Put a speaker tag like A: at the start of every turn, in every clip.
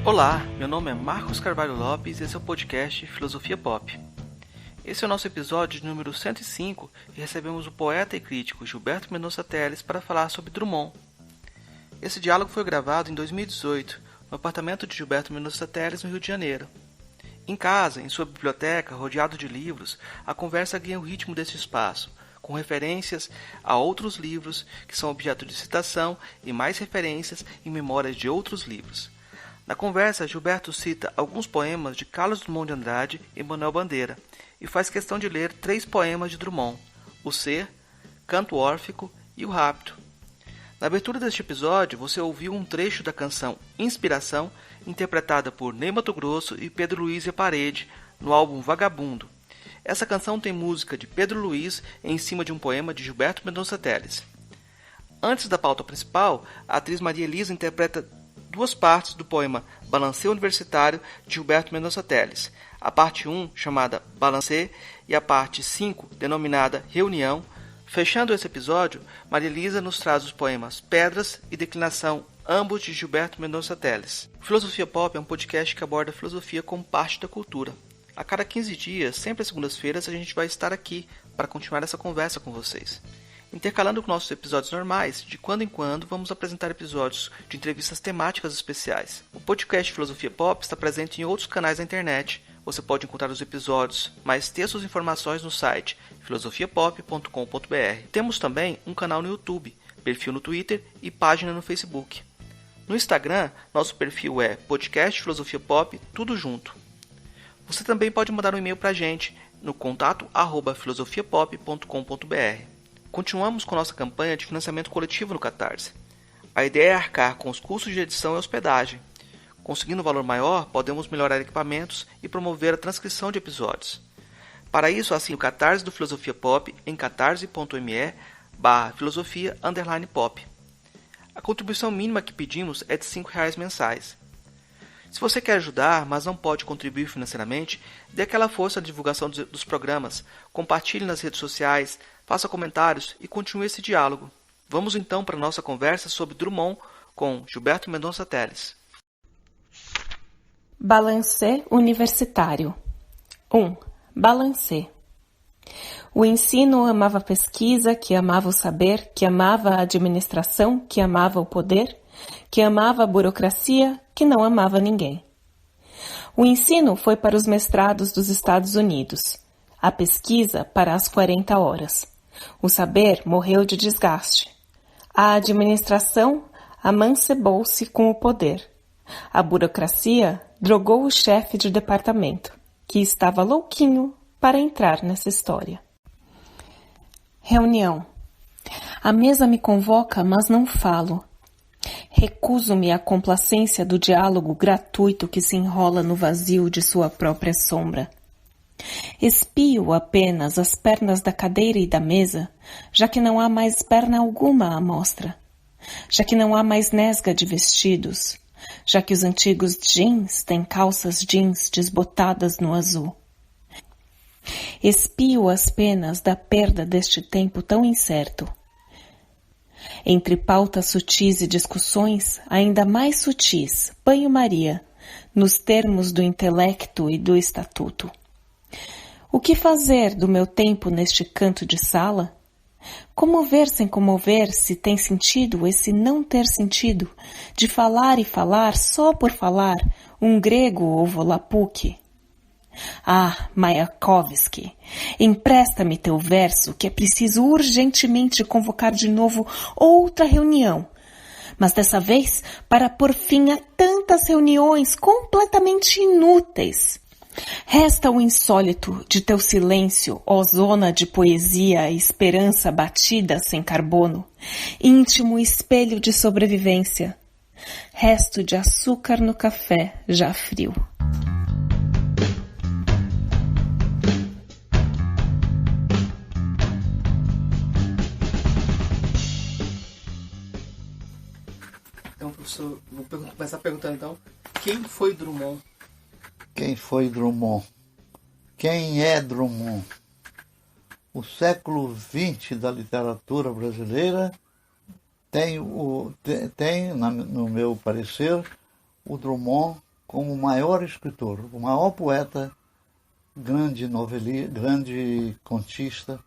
A: Olá, meu nome é Marcos Carvalho Lopes e esse é o podcast Filosofia Pop. Esse é o nosso episódio número 105 e recebemos o poeta e crítico Gilberto Mendonça Teles para falar sobre Drummond. Esse diálogo foi gravado em 2018, no apartamento de Gilberto Mendonça Teles, no Rio de Janeiro. Em casa, em sua biblioteca, rodeado de livros, a conversa ganha o ritmo desse espaço, com referências a outros livros que são objeto de citação e mais referências em memórias de outros livros. Na conversa, Gilberto cita alguns poemas de Carlos Drummond de Andrade e Manuel Bandeira e faz questão de ler 3 poemas de Drummond: O Ser, Canto Órfico e O Rapto. Na abertura deste episódio, você ouviu um trecho da canção Inspiração, interpretada por Ney Matogrosso e Pedro Luiz e a Parede, no álbum Vagabundo. Essa canção tem música de Pedro Luiz em cima de um poema de Gilberto Mendonça Teles. Antes da pauta principal, a atriz Maria Elisa interpreta 2 partes do poema Balancê Universitário de Gilberto Mendonça Teles, a parte 1, chamada Balancê, e a parte 5, denominada Reunião. Fechando esse episódio, Maria Elisa nos traz os poemas Pedras e Declinação, ambos de Gilberto Mendonça Teles. Filosofia Pop é um podcast que aborda a filosofia como parte da cultura. A cada 15 dias, sempre às segundas-feiras, a gente vai estar aqui para continuar essa conversa com vocês. Intercalando com nossos episódios normais, de quando em quando vamos apresentar episódios de entrevistas temáticas especiais. O podcast Filosofia Pop está presente em outros canais da internet. Você pode encontrar os episódios, mais textos e informações no site filosofiapop.com.br. Temos também um canal no YouTube, perfil no Twitter e página no Facebook. No Instagram, nosso perfil é podcast Filosofia Pop, tudo junto. Você também pode mandar um e-mail para a gente no contato@filosofiapop.com.br. Continuamos com nossa campanha de financiamento coletivo no Catarse. A ideia é arcar com os custos de edição e hospedagem. Conseguindo um valor maior, podemos melhorar equipamentos e promover a transcrição de episódios. Para isso, assine o Catarse do Filosofia Pop em catarse.me/filosofia_pop. A contribuição mínima que pedimos é de R$ 5 mensais. Se você quer ajudar, mas não pode contribuir financeiramente, dê aquela força na divulgação dos programas, compartilhe nas redes sociais, faça comentários e continue esse diálogo. Vamos então para a nossa conversa sobre Drummond com Gilberto Mendonça Teles.
B: Balancê Universitário 1. Balancê. O ensino amava a pesquisa, que amava o saber, que amava a administração, que amava o poder, que amava a burocracia, que não amava ninguém. O ensino foi para os mestrados dos Estados Unidos, a pesquisa para as 40 horas. O saber morreu de desgaste. A administração amancebou-se com o poder. A burocracia drogou o chefe de departamento, que estava louquinho para entrar nessa história. Reunião. A mesa me convoca, mas não falo. Recuso-me à complacência do diálogo gratuito que se enrola no vazio de sua própria sombra. Espio apenas as pernas da cadeira e da mesa, já que não há mais perna alguma à mostra, já que não há mais nesga de vestidos, já que os antigos jeans têm calças jeans desbotadas no azul. Espio as penas da perda deste tempo tão incerto. Entre pautas sutis e discussões ainda mais sutis, banho-maria, nos termos do intelecto e do estatuto. O que fazer do meu tempo neste canto de sala? Comover sem comover, se tem sentido esse não ter sentido, de falar e falar só por falar, um grego ou Volapük? Ah, Mayakovsky, empresta-me teu verso que é preciso urgentemente convocar de novo outra reunião, mas dessa vez para pôr fim a tantas reuniões completamente inúteis. Resta o insólito de teu silêncio, ó zona de poesia e esperança batida sem carbono, íntimo espelho de sobrevivência, resto de açúcar no café já frio.
A: Então, professor, vou começar perguntando então, quem foi Drummond?
C: Quem foi Drummond? Quem é Drummond? O século XX da literatura brasileira tem, no meu parecer, o Drummond como o maior escritor, o maior poeta, grande novelista, grande contista,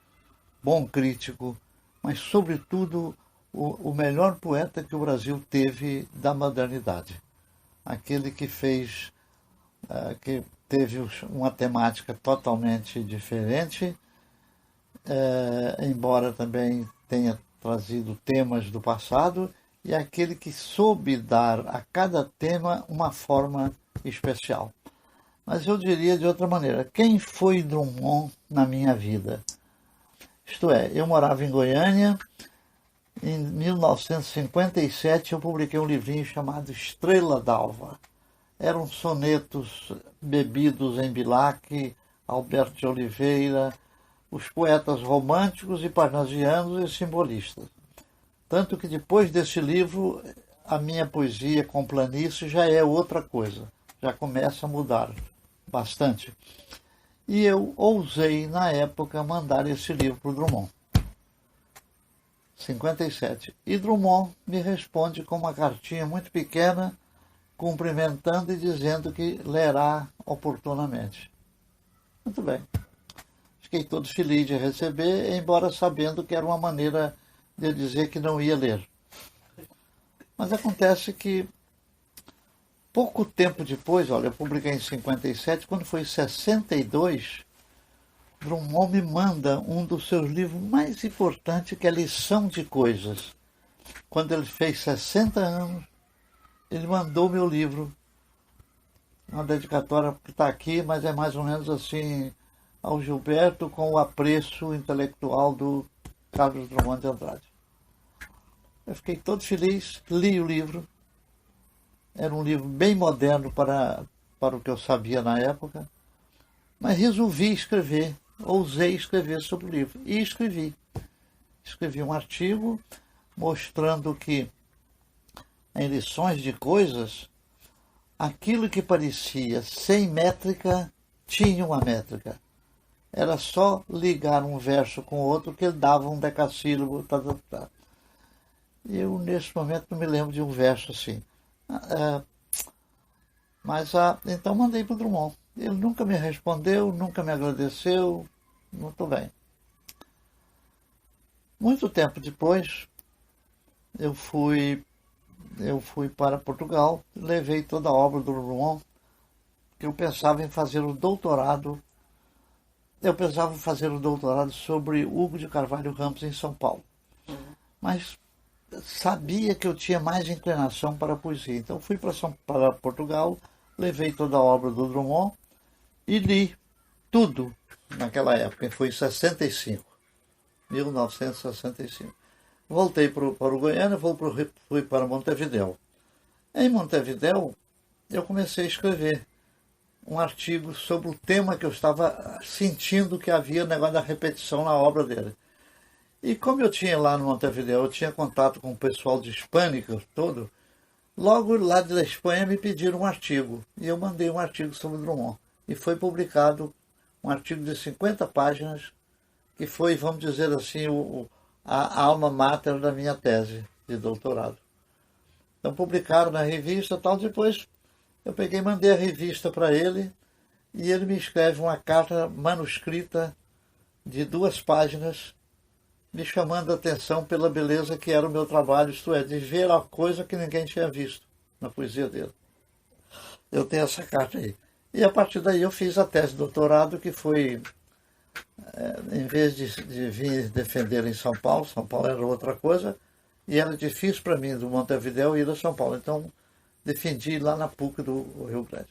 C: bom crítico, mas, sobretudo, o melhor poeta que o Brasil teve da modernidade. Aquele que fez, que teve uma temática totalmente diferente, embora também tenha trazido temas do passado, e aquele que soube dar a cada tema uma forma especial. Mas eu diria de outra maneira, quem foi Drummond na minha vida? Isto é, eu morava em Goiânia. Em 1957 eu publiquei um livrinho chamado Estrela d'Alva. Eram sonetos bebidos em Bilac, Alberto de Oliveira, os poetas românticos e parnasianos e simbolistas. Tanto que depois desse livro, a minha poesia com planície já é outra coisa, já começa a mudar bastante. E eu ousei, na época, mandar esse livro para o Drummond. 57. E Drummond me responde com uma cartinha muito pequena, cumprimentando e dizendo que lerá oportunamente. Muito bem. Fiquei todo feliz de receber, embora sabendo que era uma maneira de eu dizer que não ia ler. Mas acontece que, pouco tempo depois, olha, eu publiquei em 57, quando foi em 62, Drummond me manda um dos seus livros mais importantes, que é Lição de Coisas. Quando ele fez 60 anos, ele mandou meu livro, uma dedicatória que está aqui, mas é mais ou menos assim, ao Gilberto, com o apreço intelectual do Carlos Drummond de Andrade. Eu fiquei todo feliz, li o livro. Era um livro bem moderno para o que eu sabia na época, mas resolvi escrever, ousei escrever sobre o livro. E escrevi. Escrevi um artigo mostrando que, em Lições de Coisas, aquilo que parecia sem métrica tinha uma métrica. Era só ligar um verso com o outro que ele dava um decassílabo. Eu, nesse momento, não me lembro de um verso assim. Então mandei para o Drummond. Ele nunca me respondeu, nunca me agradeceu. Muito bem. Muito tempo depois, eu fui para Portugal, levei toda a obra do Drummond, que eu pensava em fazer o doutorado. Eu pensava em fazer o doutorado sobre Hugo de Carvalho Ramos em São Paulo. Mas sabia que eu tinha mais inclinação para a poesia. Então fui para Portugal, levei toda a obra do Drummond e li tudo naquela época. Foi em 65, 1965. Voltei para o Goiânia, fui para Montevidéu. Em Montevidéu, eu comecei a escrever um artigo sobre o tema que eu estava sentindo que havia negócio da repetição na obra dele. E como eu tinha lá no Montevidéu, eu tinha contato com o pessoal de Hispânica todo, logo lá da Espanha me pediram um artigo. E eu mandei um artigo sobre Drummond. E foi publicado um artigo de 50 páginas, que foi, vamos dizer assim, a alma mater da minha tese de doutorado. Então publicaram na revista e tal, depois eu peguei e mandei a revista para ele, e ele me escreve uma carta manuscrita de 2 páginas, me chamando a atenção pela beleza que era o meu trabalho, isto é, de ver a coisa que ninguém tinha visto na poesia dele. Eu tenho essa carta aí. E a partir daí eu fiz a tese de doutorado, que foi, em vez de vir defender em São Paulo era outra coisa, e era difícil para mim, do Montevidéu, ir a São Paulo. Então, defendi lá na PUC do Rio Grande.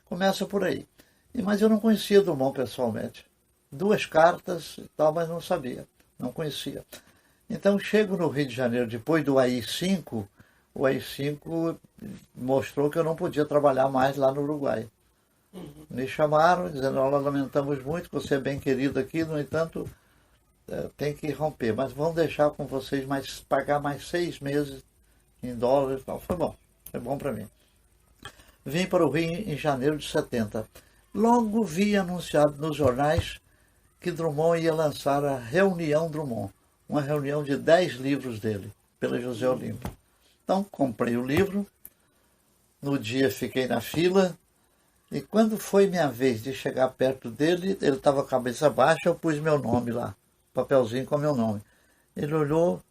C: Começa por aí. Mas eu não conhecia Drummond pessoalmente. 2 cartas e tal, mas não sabia. Não conhecia. Então chego no Rio de Janeiro, depois do AI-5, o AI-5 mostrou que eu não podia trabalhar mais lá no Uruguai. Me chamaram, dizendo, nós lamentamos muito, você é bem querido aqui, no entanto, tem que romper, mas vamos deixar com vocês pagar mais 6 meses em dólares e tal. Foi bom para mim. Vim para o Rio em janeiro de 70. Logo vi anunciado nos jornais que Drummond ia lançar a Reunião Drummond, uma reunião de 10 livros dele, pela José Olímpio. Então, comprei o livro, No dia fiquei na fila, e quando foi minha vez de chegar perto dele, ele estava com a cabeça baixa, eu pus meu nome lá, papelzinho com meu nome. Ele olhou,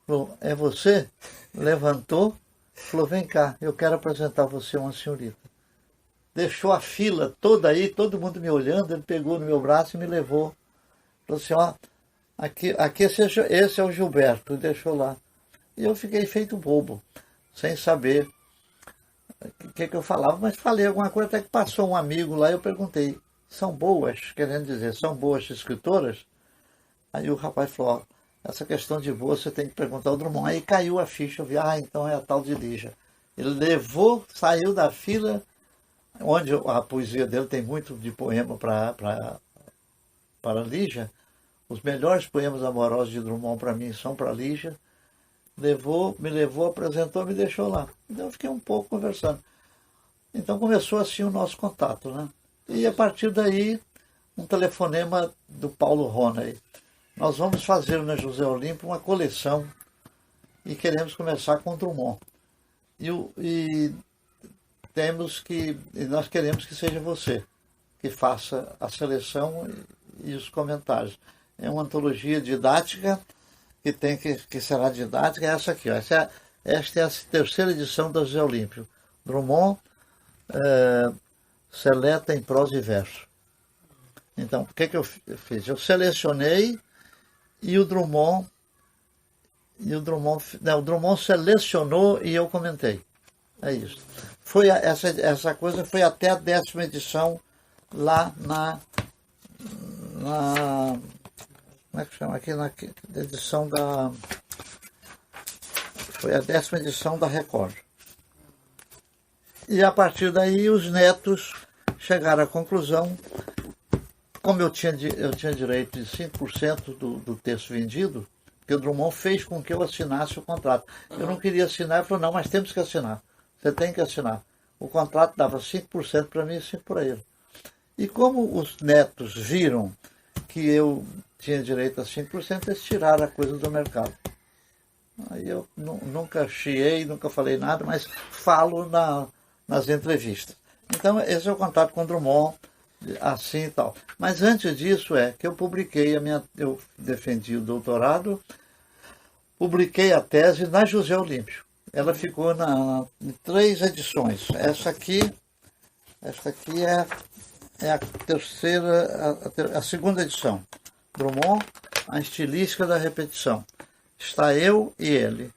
C: falou, é você? Levantou, falou, vem cá, eu quero apresentar você a uma senhorita. Deixou a fila toda aí, todo mundo me olhando, ele pegou no meu braço e me levou. Falou assim, ó, aqui esse é o Gilberto, e deixou lá. E eu fiquei feito bobo, sem saber o que eu falava, mas falei alguma coisa, até que passou um amigo lá e eu perguntei, são boas, querendo dizer, são boas escritoras? Aí o rapaz falou, ó, essa questão de boa você tem que perguntar ao Drummond. Aí caiu a ficha, eu vi, então é a tal de Lígia. Ele levou, saiu da fila, onde a poesia dele tem muito de poema para Lígia. Os melhores poemas amorosos de Drummond para mim são para Lígia. Me levou, apresentou, me deixou lá. Então eu fiquei um pouco conversando. Então começou assim o nosso contato, né? E a partir daí, um telefonema do Paulo Ronay. Nós vamos fazer na José Olímpio uma coleção e queremos começar com Drummond. E nós queremos que seja você que faça a seleção e os comentários. É uma antologia didática que será didática, é essa aqui. Ó. Esta é a terceira edição da José Olímpio. Drummond, seleta em prosa e verso. Então, o que eu fiz? Eu selecionei e o Drummond selecionou e eu comentei. É isso. Essa coisa foi até a 10ª edição lá na como é que chama aqui? Na edição da... Foi a 10ª edição da Record. E a partir daí os netos chegaram à conclusão, como eu tinha direito de 5% do texto vendido, que o Drummond fez com que eu assinasse o contrato. Eu não queria assinar, ele falou, não, mas temos que assinar. Você tem que assinar. O contrato dava 5% para mim e 5% para ele. E como os netos viram que eu tinha direito a 5%, eles tiraram a coisa do mercado. Aí eu nunca chiei, nunca falei nada, mas falo nas entrevistas. Então, esse é o contato com o Drummond, assim e tal. Mas antes disso que eu publiquei eu defendi o doutorado, publiquei a tese na José Olímpio. Ela ficou em 3 edições. Essa aqui é a terceira, a segunda edição. Drummond, a estilística da repetição. Está eu e ele.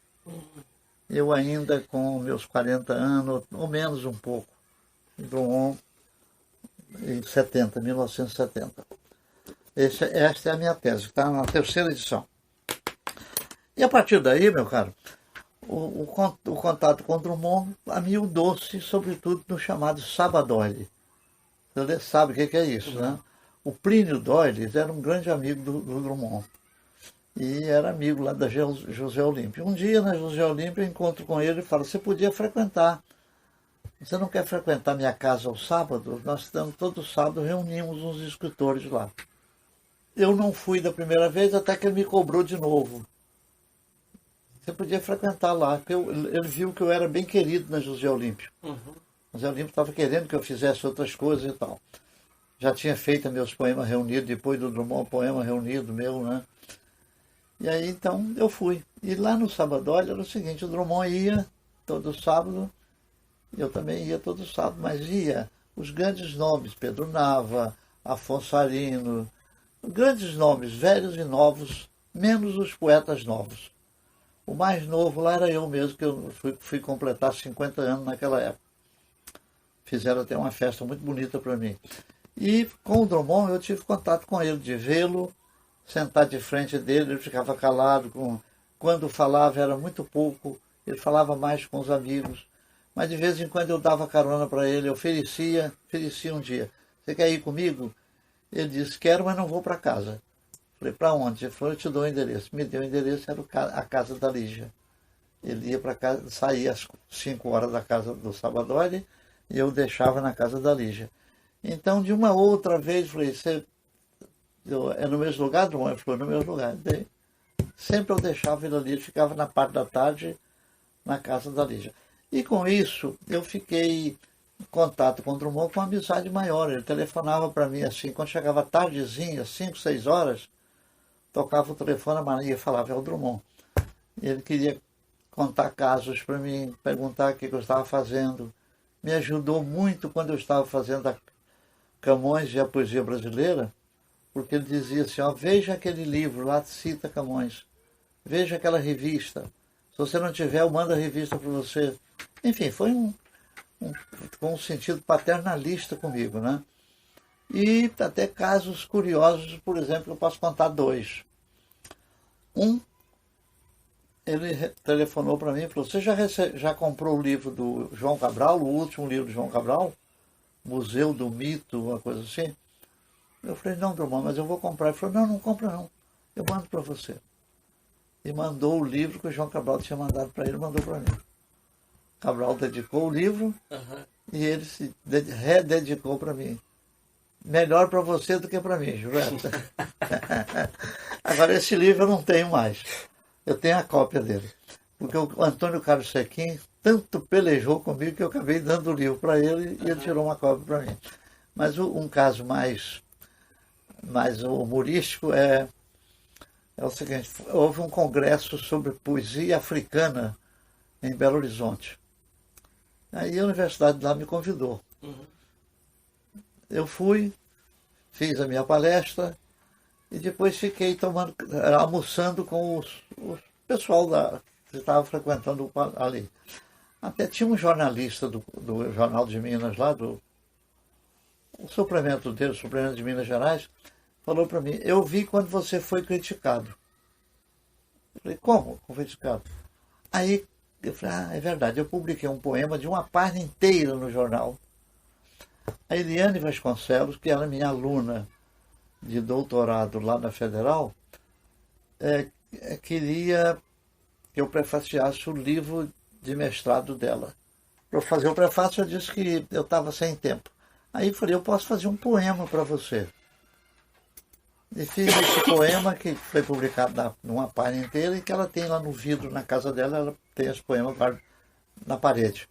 C: Eu ainda com meus 40 anos, ou menos um pouco. Drummond em 1970. Esta é a minha tese, está na terceira edição. E a partir daí, meu caro, o contato com Drummond amiudou-se, sobretudo no chamado Sabadoile. Você sabe o que é isso, né? O Plínio Doyle era um grande amigo do Drummond. E era amigo lá da José Olímpio. Um dia, na José Olímpio, eu encontro com ele e falo, você podia frequentar. Você não quer frequentar minha casa ao sábado? Nós estamos todo sábado, reunimos uns escritores lá. Eu não fui da primeira vez, até que ele me cobrou de novo. Você podia frequentar lá. Ele viu que eu era bem querido na José Olímpio. Uhum. José Olímpio estava querendo que eu fizesse outras coisas e tal. Já tinha feito meus poemas reunidos, depois do Drummond, poema reunido meu, né? E aí, então, eu fui. E lá no Sabadoile era o seguinte, o Drummond ia todo sábado, eu também ia todo sábado, mas ia os grandes nomes, Pedro Nava, Afonso Arino, grandes nomes, velhos e novos, menos os poetas novos. O mais novo lá era eu mesmo, que eu fui completar 50 anos naquela época. Fizeram até uma festa muito bonita para mim. E com o Drummond eu tive contato com ele, de vê-lo, sentar de frente dele, ele ficava calado, quando falava era muito pouco, ele falava mais com os amigos, mas de vez em quando eu dava carona para ele, eu oferecia um dia, você quer ir comigo? Ele disse, quero, mas não vou para casa. Falei, para onde? Ele falou, eu te dou o endereço. Me deu o endereço, era a casa da Lígia. Ele ia para casa, saía às 5 horas da casa do Sabadoile e eu deixava na casa da Lígia. Então, de uma outra vez, falei, é no mesmo lugar, Drummond? Ele falou, no mesmo lugar. Sempre eu deixava ele ali, ele ficava na parte da tarde na casa da Lígia. E com isso, eu fiquei em contato com o Drummond com uma amizade maior. Ele telefonava para mim assim, quando chegava tardezinha, 5, 6 horas, tocava o telefone, a Maria falava, é o Drummond. Ele queria contar casos para mim, perguntar o que eu estava fazendo. Me ajudou muito quando eu estava fazendo a Camões e a poesia brasileira, porque ele dizia assim, ó, veja aquele livro, lá cita Camões, veja aquela revista. Se você não tiver, eu mando a revista para você. Enfim, foi com um sentido paternalista comigo, né? E até casos curiosos, por exemplo, eu posso contar 2. Ele telefonou para mim e falou, você já comprou o livro do João Cabral, o último livro do João Cabral? Museu do Mito, uma coisa assim? Eu falei, não, Drummond, mas eu vou comprar. Ele falou, não compra não, eu mando para você. E mandou o livro que o João Cabral tinha mandado para ele, mandou para mim. Cabral dedicou o livro e ele se rededicou para mim. Melhor para você do que para mim, Gilberto. Agora, esse livro eu não tenho mais. Eu tenho a cópia dele. Porque o Antônio Carlos Sequim tanto pelejou comigo que eu acabei dando o livro para ele e ele tirou uma cópia para mim. Mas um caso mais humorístico é o seguinte, houve um congresso sobre poesia africana em Belo Horizonte. Aí a universidade lá me convidou. Eu fui, fiz a minha palestra e depois fiquei almoçando com o pessoal que estava frequentando ali. Até tinha um jornalista do Jornal de Minas lá, o suplemento dele, o suplemento de Minas Gerais, falou para mim, eu vi quando você foi criticado. Eu falei, como criticado? Aí eu falei, é verdade, eu publiquei um poema de uma página inteira no jornal. A Eliane Vasconcelos, que era minha aluna de doutorado lá na Federal, queria que eu prefaciasse o livro de mestrado dela. Para fazer o prefácio, eu disse que eu estava sem tempo. Aí eu falei, eu posso fazer um poema para você. E fiz esse poema que foi publicado numa página inteira e que ela tem lá no vidro, na casa dela, ela tem esse poema na parede.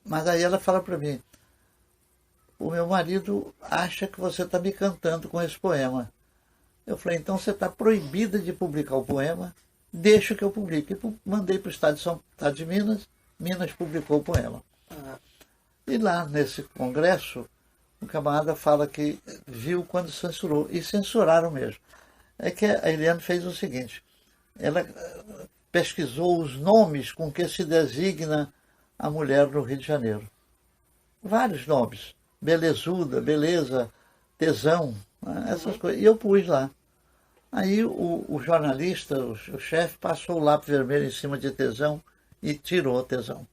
C: Mas aí ela fala para mim, o meu marido acha que você está me cantando com esse poema. Eu falei, então você está proibida de publicar o poema, deixa que eu publique. E mandei para o Estado de Minas, Minas publicou o poema. E lá nesse congresso, o camarada fala que viu quando censurou, e censuraram mesmo. É que a Eliane fez o seguinte, ela pesquisou os nomes com que se designa a mulher no Rio de Janeiro. Vários nomes, belezuda, beleza, tesão, essas coisas, e eu pus lá. Aí o jornalista, o chefe, passou o lápis vermelho em cima de tesão e tirou o tesão.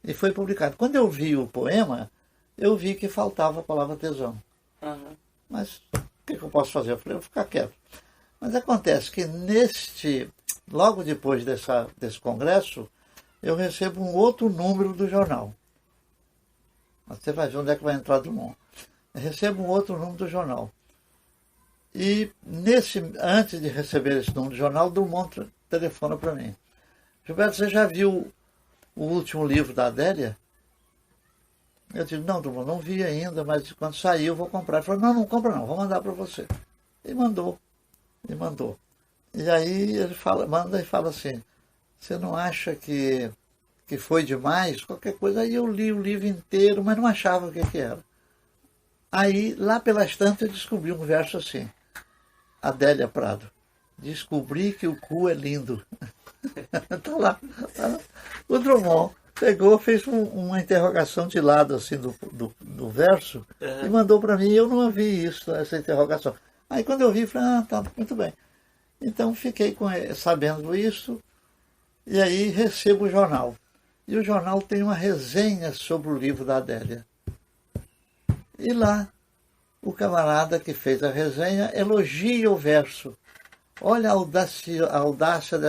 C: E foi publicado. Quando eu vi o poema, eu vi que faltava a palavra tesão. Mas o que eu posso fazer? Eu falei, eu vou ficar quieto. Mas acontece que logo depois desse congresso, eu recebo um outro número do jornal. Você vai ver onde é que vai entrar Drummond. Eu recebo um outro número do jornal. E antes de receber esse número do jornal, Drummond telefona para mim. Gilberto, você já viu o último livro da Adélia? Eu disse, não, Drummond, não vi ainda, mas quando sair eu vou comprar. Ele falou, não compra não, vou mandar para você. E mandou. E aí ele manda e fala assim, você não acha que foi demais? Qualquer coisa. Aí eu li o livro inteiro, mas não achava o que era. Aí, lá pelas tantas, eu descobri um verso assim, Adélia Prado, descobri que o cu é lindo. Tá lá. O Drummond pegou, fez uma interrogação de lado assim do verso e mandou para mim. Eu não ouvi essa interrogação. Aí quando eu vi, falei, tá, muito bem. Então fiquei sabendo isso e aí recebo o jornal. E o jornal tem uma resenha sobre o livro da Adélia. E lá, o camarada que fez a resenha elogia o verso. Olha a audácia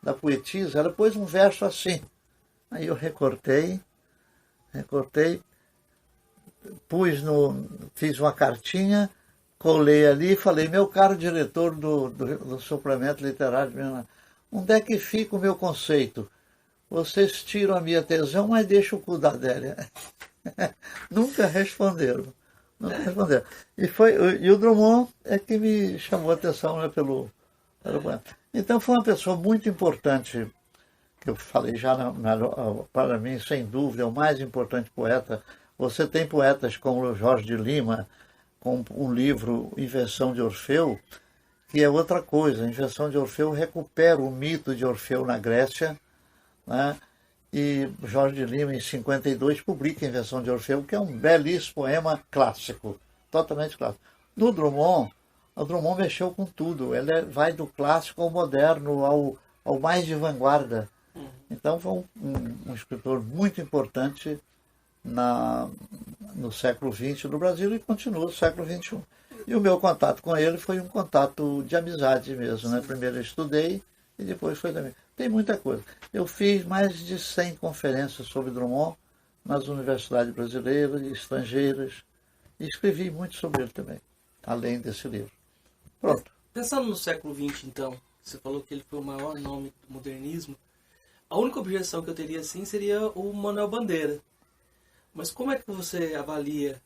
C: da poetisa, ela pôs um verso assim. Aí eu recortei, fiz uma cartinha, colei ali e falei, meu caro diretor do suplemento literário, onde é que fica o meu conceito? vocês tiram a minha tesão, mas deixam o cu da Adélia. Nunca responderam. Nunca responderam. E o Drummond é que me chamou a atenção, né, pelo poema. Então foi uma pessoa muito importante, que eu falei já, para mim, sem dúvida, é o mais importante poeta. Você tem poetas como o Jorge de Lima, com um livro, Invenção de Orfeu, que é outra coisa. A Invenção de Orfeu recupera o mito de Orfeu na Grécia, né? E Jorge de Lima, em 52, publica a Invenção de Orfeu, que é um belíssimo poema clássico, totalmente clássico. No Drummond, o Drummond mexeu com tudo. Ele vai do clássico ao moderno, ao mais de vanguarda. Então foi um escritor muito importante no século XX no Brasil e continua no século XXI. E o meu contato com ele foi um contato de amizade mesmo, né? Primeiro eu estudei e depois foi também. Tem muita coisa. Eu fiz mais de 100 conferências sobre Drummond nas universidades brasileiras e estrangeiras e escrevi muito sobre ele também, além desse livro. Pronto.
A: Pensando no século XX, então, você falou que ele foi o maior nome do modernismo. A única objeção que eu teria, assim, seria o Manuel Bandeira. Mas como é que você avalia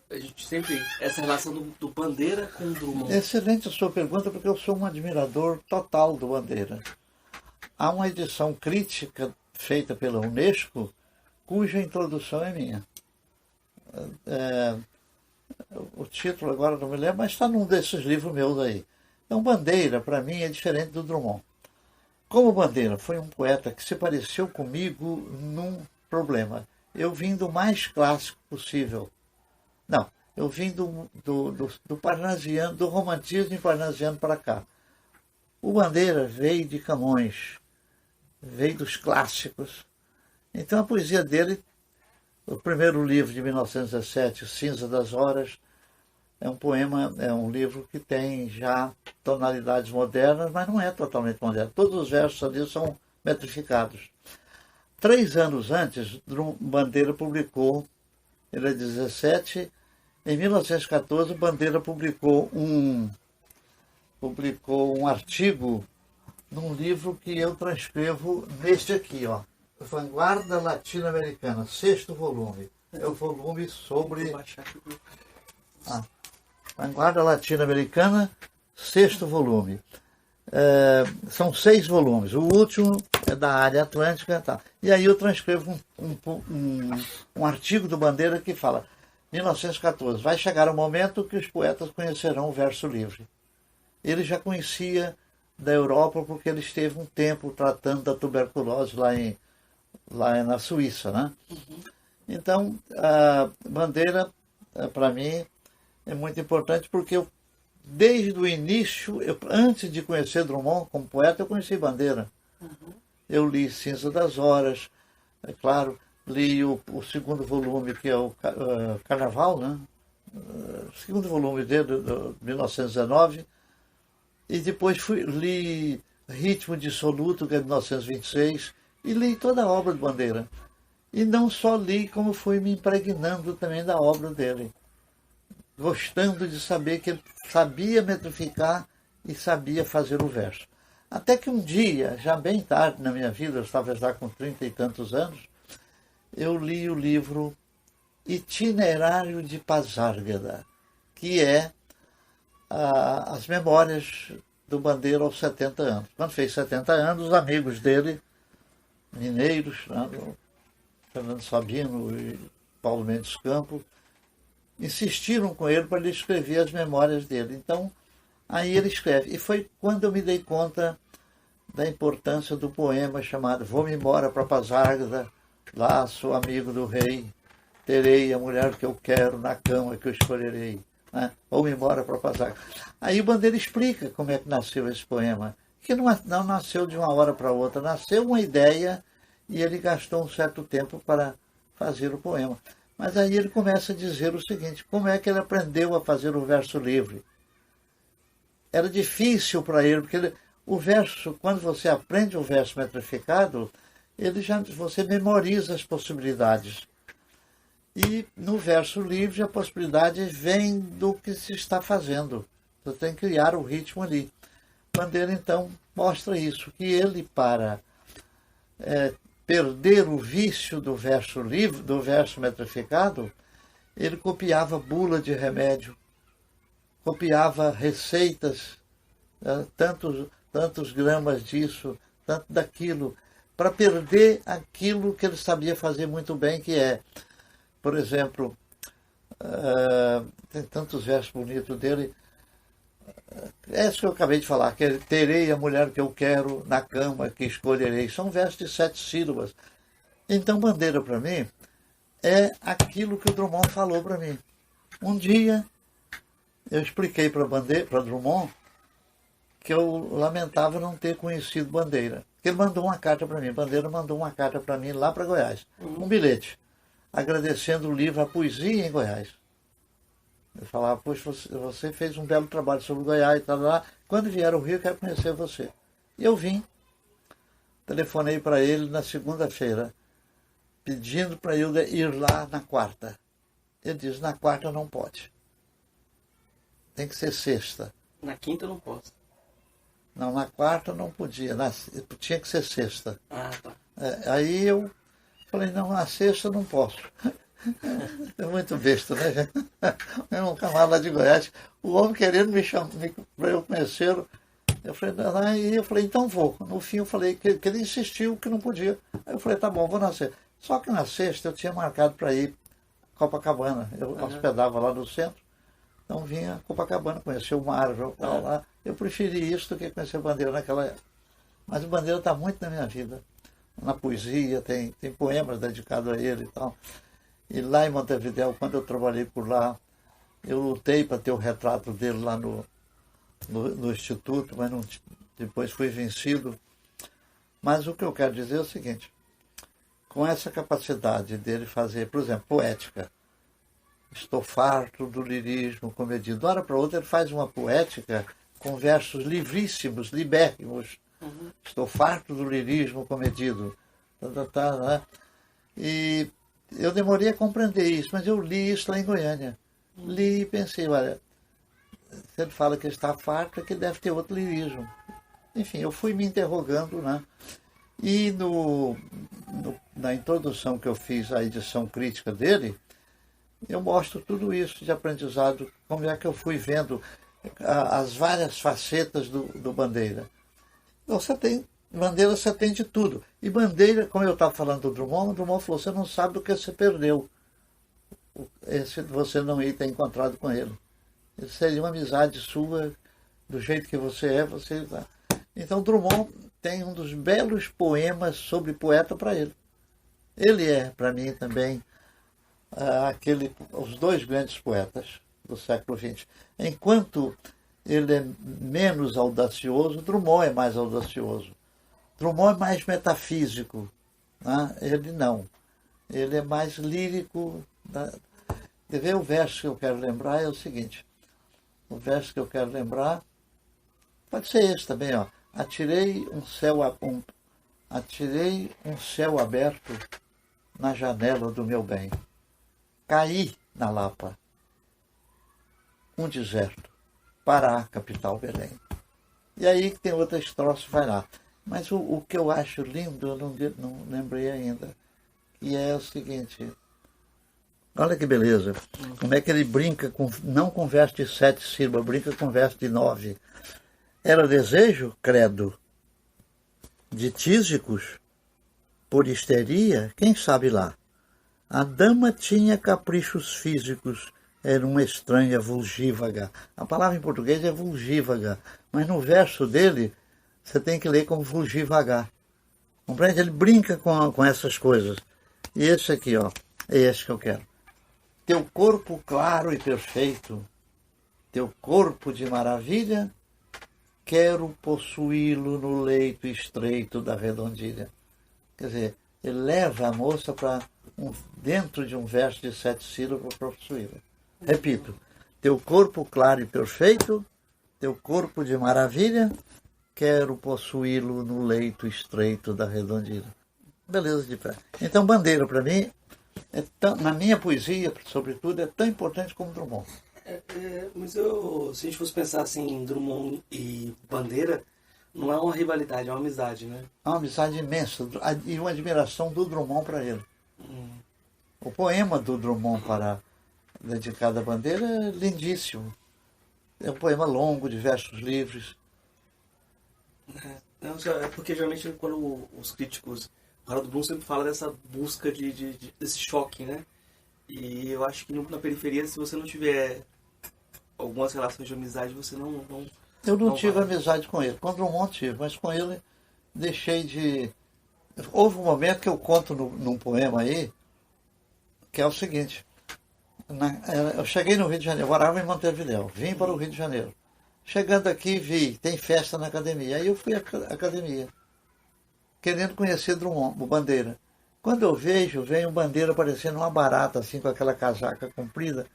A: a gente sempre essa relação do Bandeira com o Drummond?
C: Excelente a sua pergunta, porque eu sou um admirador total do Bandeira. Há uma edição crítica feita pela Unesco, cuja introdução é minha. O título agora não me lembro, mas está num desses livros meus aí. Então, Bandeira, para mim, é diferente do Drummond. Como Bandeira foi um poeta que se pareceu comigo num problema. Eu vim do mais clássico possível. Não, eu vim do parnasiano, do romantismo parnasiano para cá. O Bandeira veio de Camões, veio dos clássicos. Então a poesia dele, o primeiro livro de 1917, Cinza das Horas, é um poema, é um livro que tem já tonalidades modernas, mas não é totalmente moderno. Todos os versos ali são metrificados. 3 anos antes, Bandeira publicou, ele é 17, em 1914, Bandeira publicou um artigo num livro que eu transcrevo neste aqui, ó, Vanguarda Latino-Americana, 6º volume. É o volume sobre... Vanguarda Latino-Americana, 6º volume. São 6 volumes. O último é da área atlântica. Tá. E aí eu transcrevo um artigo do Bandeira que fala 1914, vai chegar o momento que os poetas conhecerão o verso livre. Ele já conhecia da Europa porque ele esteve um tempo tratando da tuberculose lá na Suíça, né? Então, a Bandeira, para mim, é muito importante porque desde o início, antes de conhecer Drummond como poeta, eu conheci Bandeira. Eu li Cinza das Horas, é claro, li o 2º volume, que é o Carnaval, né? O 2º volume dele, de 1919, e depois li Ritmo Dissoluto, que é de 1926, e li toda a obra de Bandeira. E não só li, como fui me impregnando também da obra dele, gostando de saber que ele sabia metrificar e sabia fazer o verso. Até que um dia, já bem tarde na minha vida, eu estava já com 30 e tantos anos, eu li o livro Itinerário de Pasárgada, que é as memórias do Bandeira aos 70 anos. Quando fez 70 anos, os amigos dele, mineiros, né, Fernando Sabino e Paulo Mendes Campos, insistiram com ele para ele escrever as memórias dele. Então, aí ele escreve. E foi quando eu me dei conta da importância do poema chamado Vou-me embora para Pasárgada, lá sou amigo do rei, terei a mulher que eu quero na cama que eu escolherei. Né? Vou-me embora para Pasárgada. Aí o Bandeira explica como é que nasceu esse poema, que não nasceu de uma hora para outra, nasceu uma ideia e ele gastou um certo tempo para fazer o poema. Mas aí ele começa a dizer o seguinte, como é que ele aprendeu a fazer o verso livre? Era difícil para ele, porque o verso, quando você aprende o verso metrificado, você memoriza as possibilidades. E no verso livre a possibilidade vem do que se está fazendo. Você tem que criar o ritmo ali. Bandeira, então, mostra isso, que ele, para perder o vício do verso livre, do verso metrificado, ele copiava bula de remédio, copiava receitas, tantos gramas disso, tanto daquilo, para perder aquilo que ele sabia fazer muito bem, que é, por exemplo, tem tantos versos bonitos dele, esse que eu acabei de falar, que é, terei a mulher que eu quero na cama que escolherei, são versos de 7 sílabas. Então, bandeira para mim é aquilo que o Drummond falou para mim. Um dia eu expliquei para Drummond que eu lamentava não ter conhecido Bandeira. Ele mandou uma carta para mim, Bandeira mandou uma carta para mim lá para Goiás, um bilhete, agradecendo o livro A Poesia em Goiás. Eu falava, poxa, você fez um belo trabalho sobre Goiás e tal, lá. Quando vier ao Rio, eu quero conhecer você. E eu vim, telefonei para ele na segunda-feira, pedindo para eu ir lá na quarta. Ele disse, na quarta não pode. Tem que ser sexta.
A: Na quinta eu não posso.
C: Não, na quarta não podia, tinha que ser sexta.
A: Ah, tá.
C: Aí eu falei, não, na sexta eu não posso. É muito besta, né, gente? Eu um camarada lá de Goiás, o homem querendo me chamar para eu conhecê-lo. Eu falei, então vou. No fim eu falei que ele insistiu que não podia. Aí eu falei, tá bom, vou na sexta. Só que na sexta eu tinha marcado para ir a Copacabana. Eu hospedava lá no centro. Então vinha a Copacabana, conhecer o mar, tal, lá. Eu preferi isso do que conhecer Bandeira naquela época. Mas o Bandeira está muito na minha vida. Na poesia, tem poemas dedicados a ele e tal. E lá em Montevidéu, quando eu trabalhei por lá, eu lutei para ter o retrato dele lá no Instituto, mas depois fui vencido. Mas o que eu quero dizer é o seguinte, com essa capacidade dele fazer, por exemplo, poética, estou farto do lirismo comedido. De uma hora para outra ele faz uma poética com versos livríssimos, libérrimos. Estou farto do lirismo comedido. Né? E eu demorei a compreender isso, mas eu li isso lá em Goiânia. Li e pensei, olha, se ele fala que está farto, é que deve ter outro lirismo. Enfim, eu fui me interrogando, né? E na introdução que eu fiz à edição crítica dele, eu mostro tudo isso de aprendizado, como é que eu fui vendo as várias facetas do Bandeira. Bandeira você tem de tudo. E Bandeira, como eu estava falando do Drummond, o Drummond falou, você não sabe do que você perdeu. Se você não ir ter encontrado com ele. Isso seria uma amizade sua, do jeito que você é, você... Então Drummond tem um dos belos poemas sobre poeta para ele. Ele é, para mim, também, os dois grandes poetas do século XX. Enquanto ele é menos audacioso, Drummond é mais audacioso. Drummond é mais metafísico, né? Ele não. Ele é mais lírico. O verso que eu quero lembrar é o seguinte. O verso que eu quero lembrar pode ser esse também, ó. Atirei um céu aberto na janela do meu bem. Caí na Lapa. Um deserto. Pará, capital Belém. E aí tem outra estrofe, vai lá. Mas o que eu acho lindo, eu não lembrei ainda, que é o seguinte. Olha que beleza. Como é que ele brinca, não com verso de 7 sílabas, brinca com verso de 9. Era desejo, credo, de tísicos, por histeria, quem sabe lá. A dama tinha caprichos físicos, era uma estranha vulgívaga. A palavra em português é vulgívaga, mas no verso dele, você tem que ler como vulgivagar. Compreende? Ele brinca com essas coisas. E esse aqui, ó, é esse que eu quero. Teu corpo claro e perfeito, teu corpo de maravilha, quero possuí-lo no leito estreito da redondilha. Quer dizer, ele leva a moça para dentro de um verso de 7 sílabas para possuí-la. Repito, teu corpo claro e perfeito, teu corpo de maravilha, quero possuí-lo no leito estreito da redondilha. Beleza de pé. Então, Bandeira, para mim, na minha poesia, sobretudo, é tão importante como Drummond.
A: Mas se a gente fosse pensar assim em Drummond e Bandeira, Não é uma rivalidade, é uma amizade, né?
C: É uma amizade imensa e uma admiração do Drummond para ele. O poema do Drummond dedicado à bandeira é lindíssimo. É um poema longo, de versos livres.
A: É porque geralmente quando os críticos, o Harold Bloom sempre fala dessa busca desse choque, né? E eu acho que na periferia, se você não tiver algumas relações de amizade, você não
C: eu não tive amizade com ele. Com o Drummond tive, mas com ele deixei de... Houve um momento que eu conto num poema aí, que é o seguinte. Eu cheguei no Rio de Janeiro, eu morava em Montevidéu, vim para o Rio de Janeiro. Chegando aqui, tem festa na academia. Aí eu fui à academia, querendo conhecer Drummond, o Bandeira. Quando eu vem o Bandeira parecendo uma barata, assim, com aquela casaca comprida.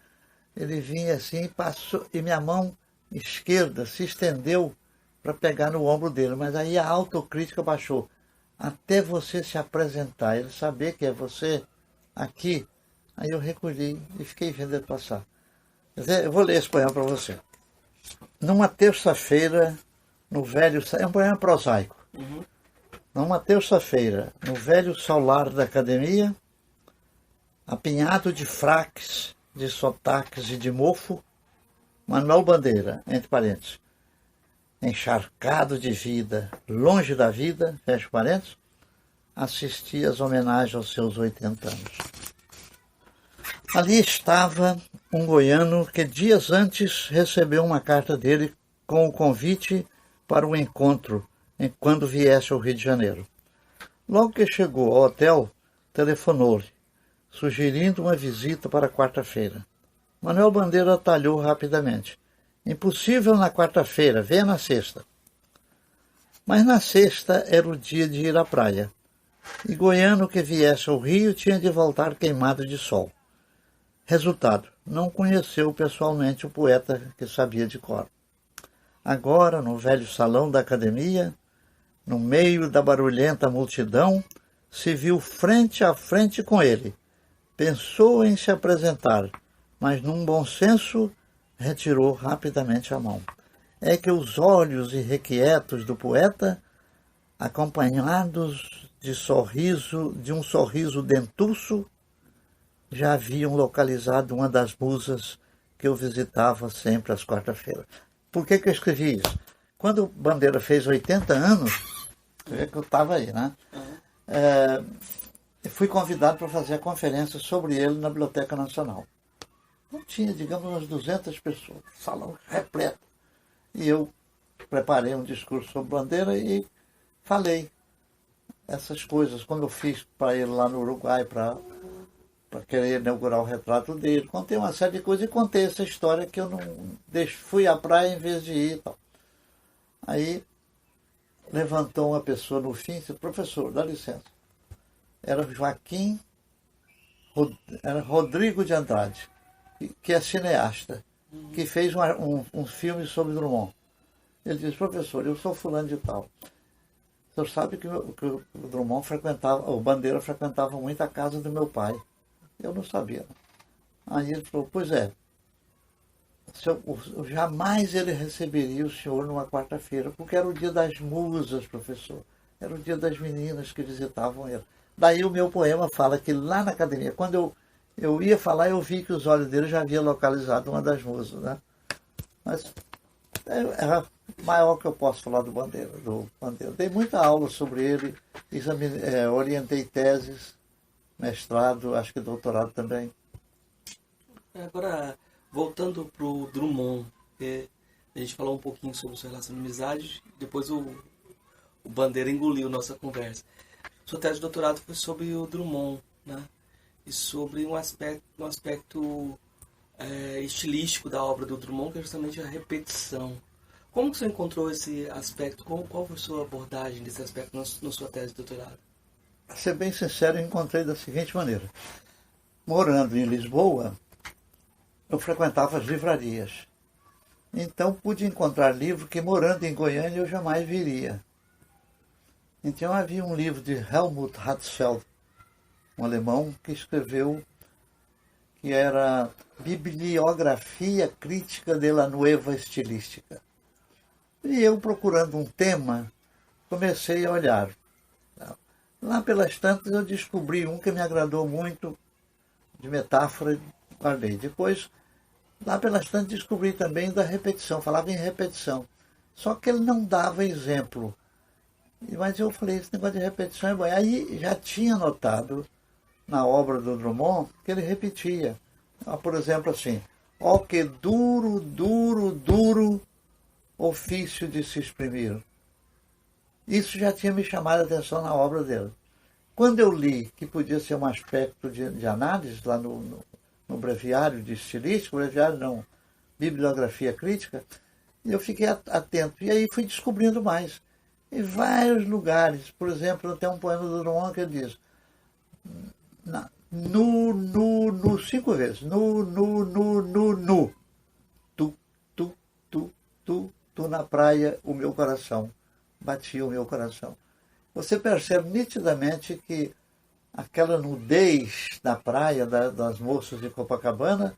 C: Ele vinha assim, passou, e minha mão esquerda se estendeu para pegar no ombro dele. Mas aí a autocrítica baixou. Até você se apresentar, ele saber que é você aqui. Aí eu recolhi e fiquei vendo ele passar. Eu vou ler esse poema para você. Numa terça-feira, no velho... É um poema prosaico. Numa terça-feira, no velho solar da academia, apinhado de fraques, de sotaques e de mofo, Manuel Bandeira, entre parênteses, encharcado de vida, longe da vida, fecha parênteses, assistia às homenagens aos seus 80 anos. Ali estava um goiano que dias antes recebeu uma carta dele com o convite para o encontro quando viesse ao Rio de Janeiro. Logo que chegou ao hotel, telefonou-lhe, sugerindo uma visita para quarta-feira. Manuel Bandeira atalhou rapidamente. Impossível na quarta-feira, venha na sexta. Mas na sexta era o dia de ir à praia. E goiano que viesse ao Rio tinha de voltar queimado de sol. Resultado, não conheceu pessoalmente o poeta que sabia de cor. Agora, no velho salão da academia, no meio da barulhenta multidão, se viu frente a frente com ele. Pensou em se apresentar, mas num bom senso, retirou rapidamente a mão. É que os olhos irrequietos do poeta, acompanhados de um sorriso dentuço, já haviam localizado uma das musas que eu visitava sempre às quarta-feiras. Por que eu escrevi isso? Quando Bandeira fez 80 anos, que eu estava aí, né? Fui convidado para fazer a conferência sobre ele na Biblioteca Nacional. Não tinha, digamos, umas 200 pessoas, salão repleto. E eu preparei um discurso sobre Bandeira e falei essas coisas. Quando eu fiz para ele lá no Uruguai, para querer inaugurar o retrato dele, contei uma série de coisas e contei essa história que eu não fui à praia em vez de ir e tal. Aí levantou uma pessoa no fim e disse, professor, dá licença. Era Rodrigo de Andrade, que é cineasta, que fez um filme sobre Drummond. Ele disse, professor, eu sou fulano de tal. O senhor sabe que o Drummond o Bandeira frequentava muito a casa do meu pai. Eu não sabia. Aí ele falou, pois é, jamais ele receberia o senhor numa quarta-feira, porque era o dia das musas, professor. Era o dia das meninas que visitavam ele. Daí o meu poema fala que lá na academia, quando eu ia falar, eu vi que os olhos dele já haviam localizado uma das musas, né? Mas era maior que eu posso falar do Bandeira. Dei muita aula sobre ele, orientei teses, mestrado, acho que doutorado também.
A: Agora, voltando para o Drummond, a gente falou um pouquinho sobre sua relação de amizade, depois o Bandeira engoliu nossa conversa. Sua tese de doutorado foi sobre o Drummond, né? E sobre um aspecto estilístico da obra do Drummond, que é justamente a repetição. Como que você encontrou esse aspecto? Qual foi a sua abordagem desse aspecto na sua tese de doutorado?
C: Para ser bem sincero, eu encontrei da seguinte maneira. Morando em Lisboa, eu frequentava as livrarias. Então pude encontrar livro que, morando em Goiânia, eu jamais viria. Então havia um livro de Helmut Hatzfeld, um alemão, que escreveu, que era Bibliografia Crítica de la Nueva Estilística. E eu, procurando um tema, comecei a olhar. Lá pelas tantas eu descobri um que me agradou muito, de metáfora, guardei. Depois, lá pelas tantas, descobri também da repetição, falava em repetição. Só que ele não dava exemplo. Mas eu falei, esse negócio de repetição é bom. Aí já tinha notado na obra do Drummond que ele repetia. Por exemplo, assim, ó que duro, duro, duro ofício de se exprimir. Isso já tinha me chamado a atenção na obra dele. Quando eu li que podia ser um aspecto de análise, lá no breviário de estilística, breviário não, bibliografia crítica, eu fiquei atento. E aí fui descobrindo mais. Em vários lugares, por exemplo, tem um poema do Drummond que ele diz, nu, 5 vezes, nu, tu na praia, o meu coração, batia o meu coração. Você percebe nitidamente que aquela nudez na praia das moças de Copacabana,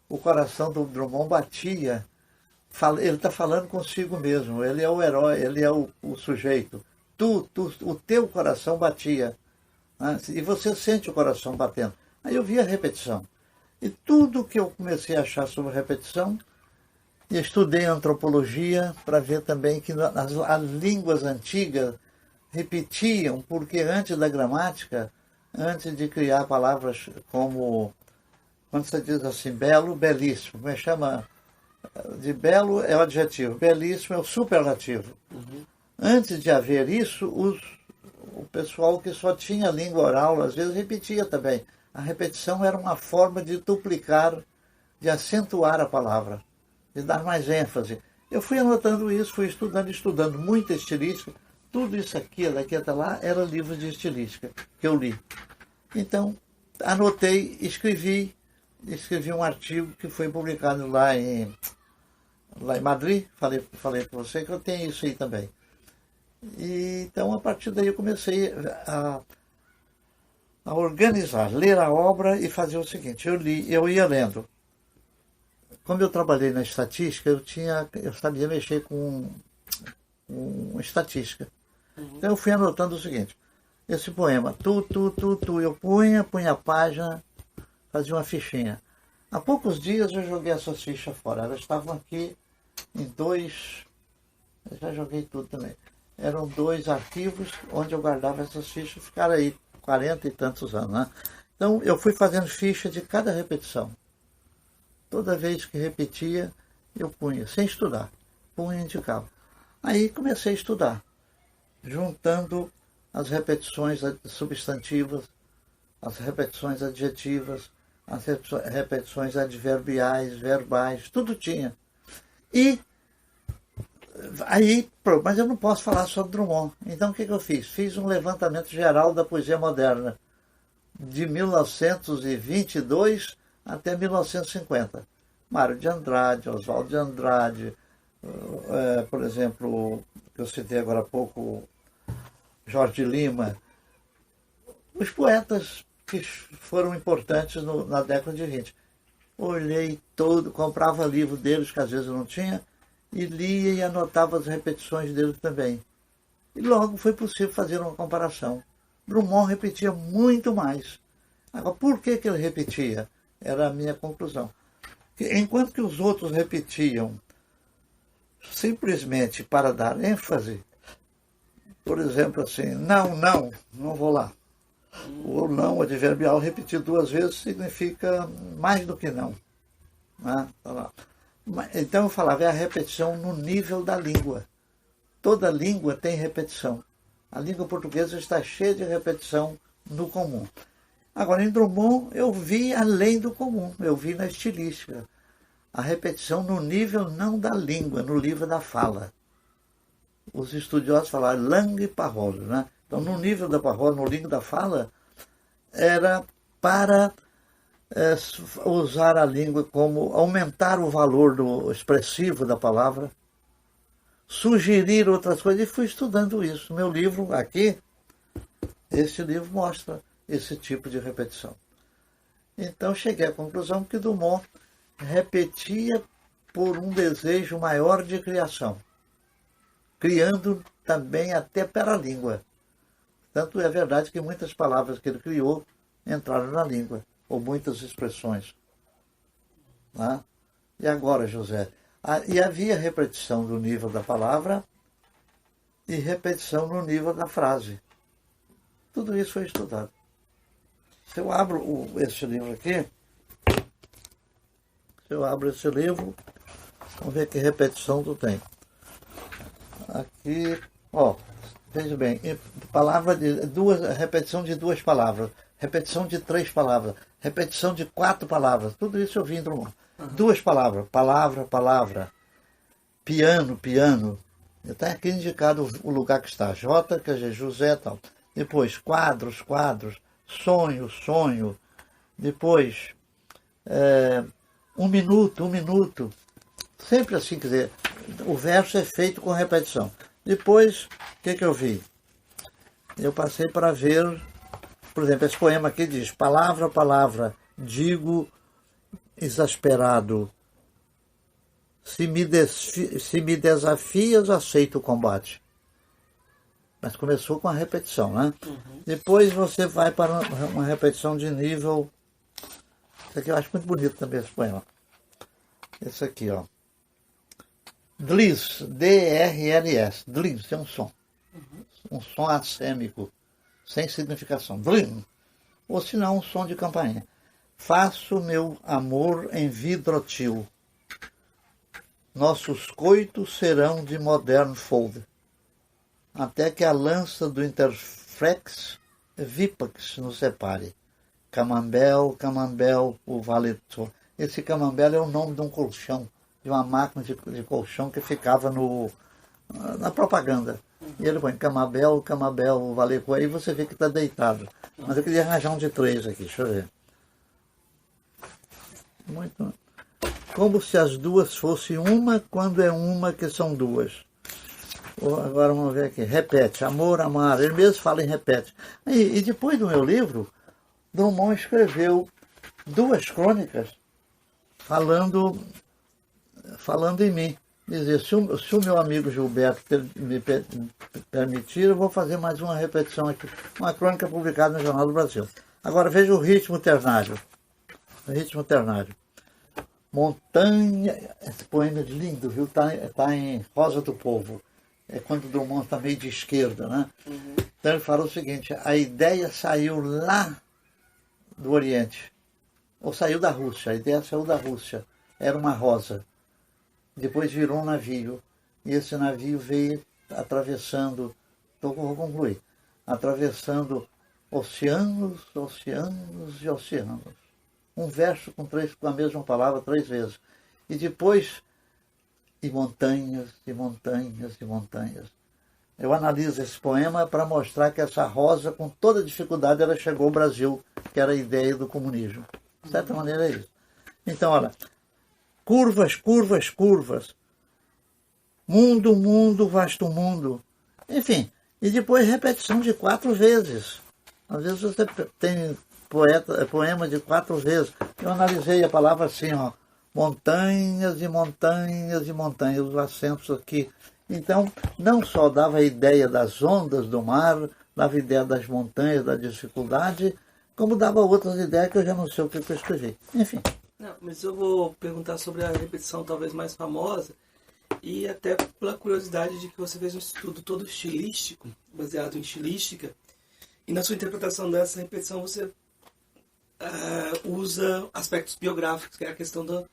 C: o coração do Drummond batia. Ele está falando consigo mesmo, ele é o herói, ele é o sujeito. O teu coração batia. Né? E você sente o coração batendo. Aí eu vi a repetição. E tudo que eu comecei a achar sobre repetição, e estudei antropologia para ver também que as línguas antigas repetiam, porque antes da gramática, antes de criar palavras como, quando você diz assim, belo, belíssimo, como chama, de belo é o adjetivo, belíssimo é o superlativo. Uhum. Antes de haver isso, o pessoal que só tinha língua oral, às vezes repetia também. A repetição era uma forma de duplicar, de acentuar a palavra, de dar mais ênfase. Eu fui anotando isso, fui estudando muita estilística. Tudo isso aqui, daqui até lá, era livro de estilística que eu li. Então, anotei, escrevi um artigo que foi publicado lá em Madrid. Falei para você que eu tenho isso aí também. E, então, a partir daí eu comecei a organizar, ler a obra e fazer o seguinte, eu ia lendo. Como eu trabalhei na estatística, eu sabia mexer com estatística. Então eu fui anotando o seguinte, esse poema, eu punha a página, fazia uma fichinha. Há poucos dias eu joguei essas fichas fora, elas estavam aqui em 2, eu já joguei tudo também. Eram 2 arquivos onde eu guardava essas fichas, ficaram aí 40 e tantos anos, né? Então eu fui fazendo ficha de cada repetição. Toda vez que repetia, eu punha, sem estudar, punha e indicava. Aí comecei a estudar, juntando as repetições substantivas, as repetições adjetivas, as repetições adverbiais, verbais, tudo tinha. E aí, mas eu não posso falar sobre Drummond. Então o que eu fiz? Fiz um levantamento geral da poesia moderna, de 1922 até 1950. Mário de Andrade, Oswaldo de Andrade, por exemplo, que eu citei agora há pouco, Jorge Lima, os poetas que foram importantes na década de 20. Olhei todo, comprava livro deles, que às vezes eu não tinha, e lia e anotava as repetições deles também. E logo foi possível fazer uma comparação. Drummond repetia muito mais. Agora, por que ele repetia? Era a minha conclusão. Enquanto que os outros repetiam simplesmente para dar ênfase, por exemplo, assim, não vou lá. O não adverbial repetir 2 vezes significa mais do que não. Né? Então eu falava, é a repetição no nível da língua. Toda língua tem repetição. A língua portuguesa está cheia de repetição no comum. Agora, em Drummond, eu vi além do comum, eu vi na estilística. A repetição no nível não da língua, no nível da fala. Os estudiosos falaram langue e parole, né? Então, no nível da parole, no nível da fala, era para usar a língua como aumentar o valor expressivo da palavra, sugerir outras coisas, e fui estudando isso. Meu livro aqui, esse livro mostra esse tipo de repetição. Então cheguei à conclusão que Drummond repetia por um desejo maior de criação. criando também até para a língua. Tanto é verdade que muitas palavras que ele criou entraram na língua, ou muitas expressões. Tá? E agora, José? E havia repetição no nível da palavra e repetição no nível da frase. Tudo isso foi estudado. Se eu abro esse livro aqui, vamos ver que repetição tu tem. Aqui, ó, veja bem, repetição de 2 palavras, repetição de 3 palavras, repetição de 4 palavras, tudo isso eu vi em Drummond. 2 palavras, palavra, piano, está aqui indicado o lugar que está, J, quer dizer, José, tal. Depois, quadros, sonho, depois, 1 minuto, sempre assim, quer dizer, o verso é feito com repetição. Depois, o que eu vi? Eu passei para ver, por exemplo, esse poema aqui diz, palavra, digo exasperado, se me desafias, aceito o combate. Mas começou com a repetição, né? Depois você vai para uma repetição de nível. Isso aqui eu acho muito bonito também, esse poema. Esse aqui, ó. Dris, D-R-L-S. Dris é um som. Um som assêmico, sem significação. Drim. Ou se não, um som de campainha. Faço meu amor em vidrotil. Nossos coitos serão de moderno folder. Até que a lança do interflex Vipax nos separe. Camembert, o valetô. Esse camembert é o nome de um colchão, de uma máquina de colchão que ficava na propaganda. E ele põe Camembert, o valetô. Aí você vê que está deitado. Mas eu queria arranjar um de 3 aqui, deixa eu ver. Muito. Como se as duas fossem uma, quando é uma que são 2. Agora vamos ver aqui. Repete. Amor, amar. Ele mesmo fala em repete. E depois do meu livro, Drummond escreveu 2 crônicas falando em mim. Dizer, se o meu amigo Gilberto me permitir, eu vou fazer mais uma repetição aqui. Uma crônica publicada no Jornal do Brasil. Agora veja o ritmo ternário. Montanha, esse poema é lindo, viu? Tá em Rosa do Povo. É quando Drummond está meio de esquerda, né? Então ele fala o seguinte, a ideia saiu lá do Oriente, ou saiu da Rússia, a ideia saiu da Rússia, era uma rosa. Depois virou um navio, e esse navio veio atravessando, vou concluir, atravessando oceanos e oceanos. Um verso com a mesma palavra 3 vezes. E depois, e montanhas. Eu analiso esse poema para mostrar que essa rosa, com toda dificuldade, ela chegou ao Brasil, que era a ideia do comunismo. De certa maneira é isso. Então, olha, curvas. Mundo, vasto mundo. Enfim, e depois repetição de 4 vezes. Às vezes você tem poema de 4 vezes. Eu analisei a palavra assim, ó. Montanhas, os acentos aqui. Então, não só dava a ideia das ondas do mar, dava a ideia das montanhas, da dificuldade, como dava outras ideias que eu já não sei o que eu escrevi. Enfim.
A: Não, mas eu vou perguntar sobre a repetição talvez mais famosa, e até pela curiosidade de que você fez um estudo todo estilístico, baseado em estilística, e na sua interpretação dessa repetição você usa aspectos biográficos, que é a questão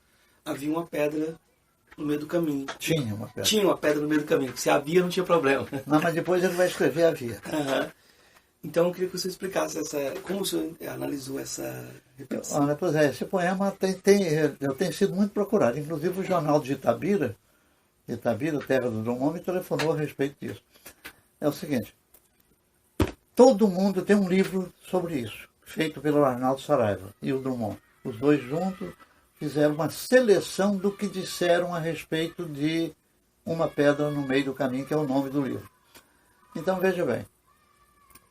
A: havia uma pedra no meio do caminho.
C: Tinha uma
A: pedra no meio do caminho. Se havia, não tinha problema.
C: Não, mas depois ele vai escrever havia.
A: Então eu queria que você explicasse como o senhor analisou essa repetição.
C: Olha, pois é, esse poema eu tenho sido muito procurado. Inclusive o jornal de Itabira, terra do Drummond, me telefonou a respeito disso. É o seguinte, todo mundo tem um livro sobre isso, feito pelo Arnaldo Saraiva e o Drummond. Os 2 juntos fizeram uma seleção do que disseram a respeito de uma pedra no meio do caminho, que é o nome do livro. Então, veja bem,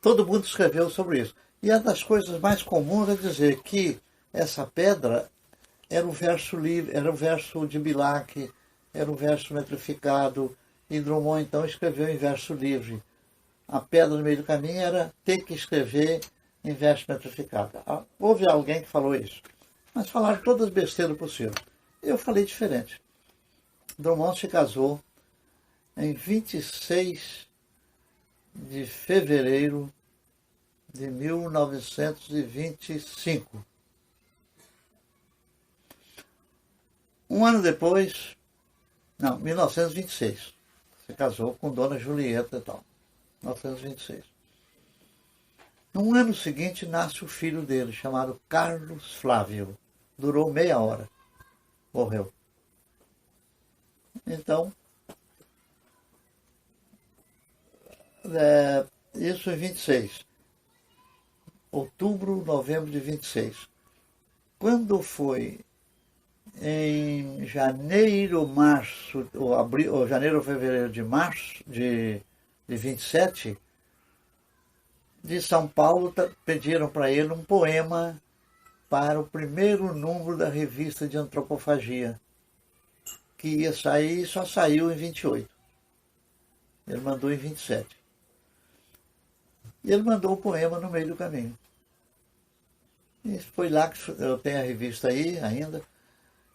C: todo mundo escreveu sobre isso. E uma das coisas mais comuns é dizer que essa pedra era o verso livre, era o verso de Bilac, era o verso metrificado, E Drummond, então, escreveu em verso livre. A pedra no meio do caminho era ter que escrever em verso metrificado. Houve alguém que falou isso. Mas falaram todas as besteiras possíveis. Eu falei diferente. Drummond se casou em 26 de fevereiro de 1925. Um ano depois, não, 1926. Se casou com Dona Julieta e tal. 1926. No ano seguinte, nasce o filho dele, chamado Carlos Flávio. Durou meia hora. Morreu. Então, isso em 26. Outubro, novembro de 26. Quando foi em janeiro, março, ou janeiro ou fevereiro de março de 27, de São Paulo, pediram para ele um poema para o primeiro número da revista de antropofagia, que ia sair e só saiu em 28. Ele mandou em 27. E ele mandou o poema no meio do caminho. E foi lá que, eu tenho a revista aí ainda,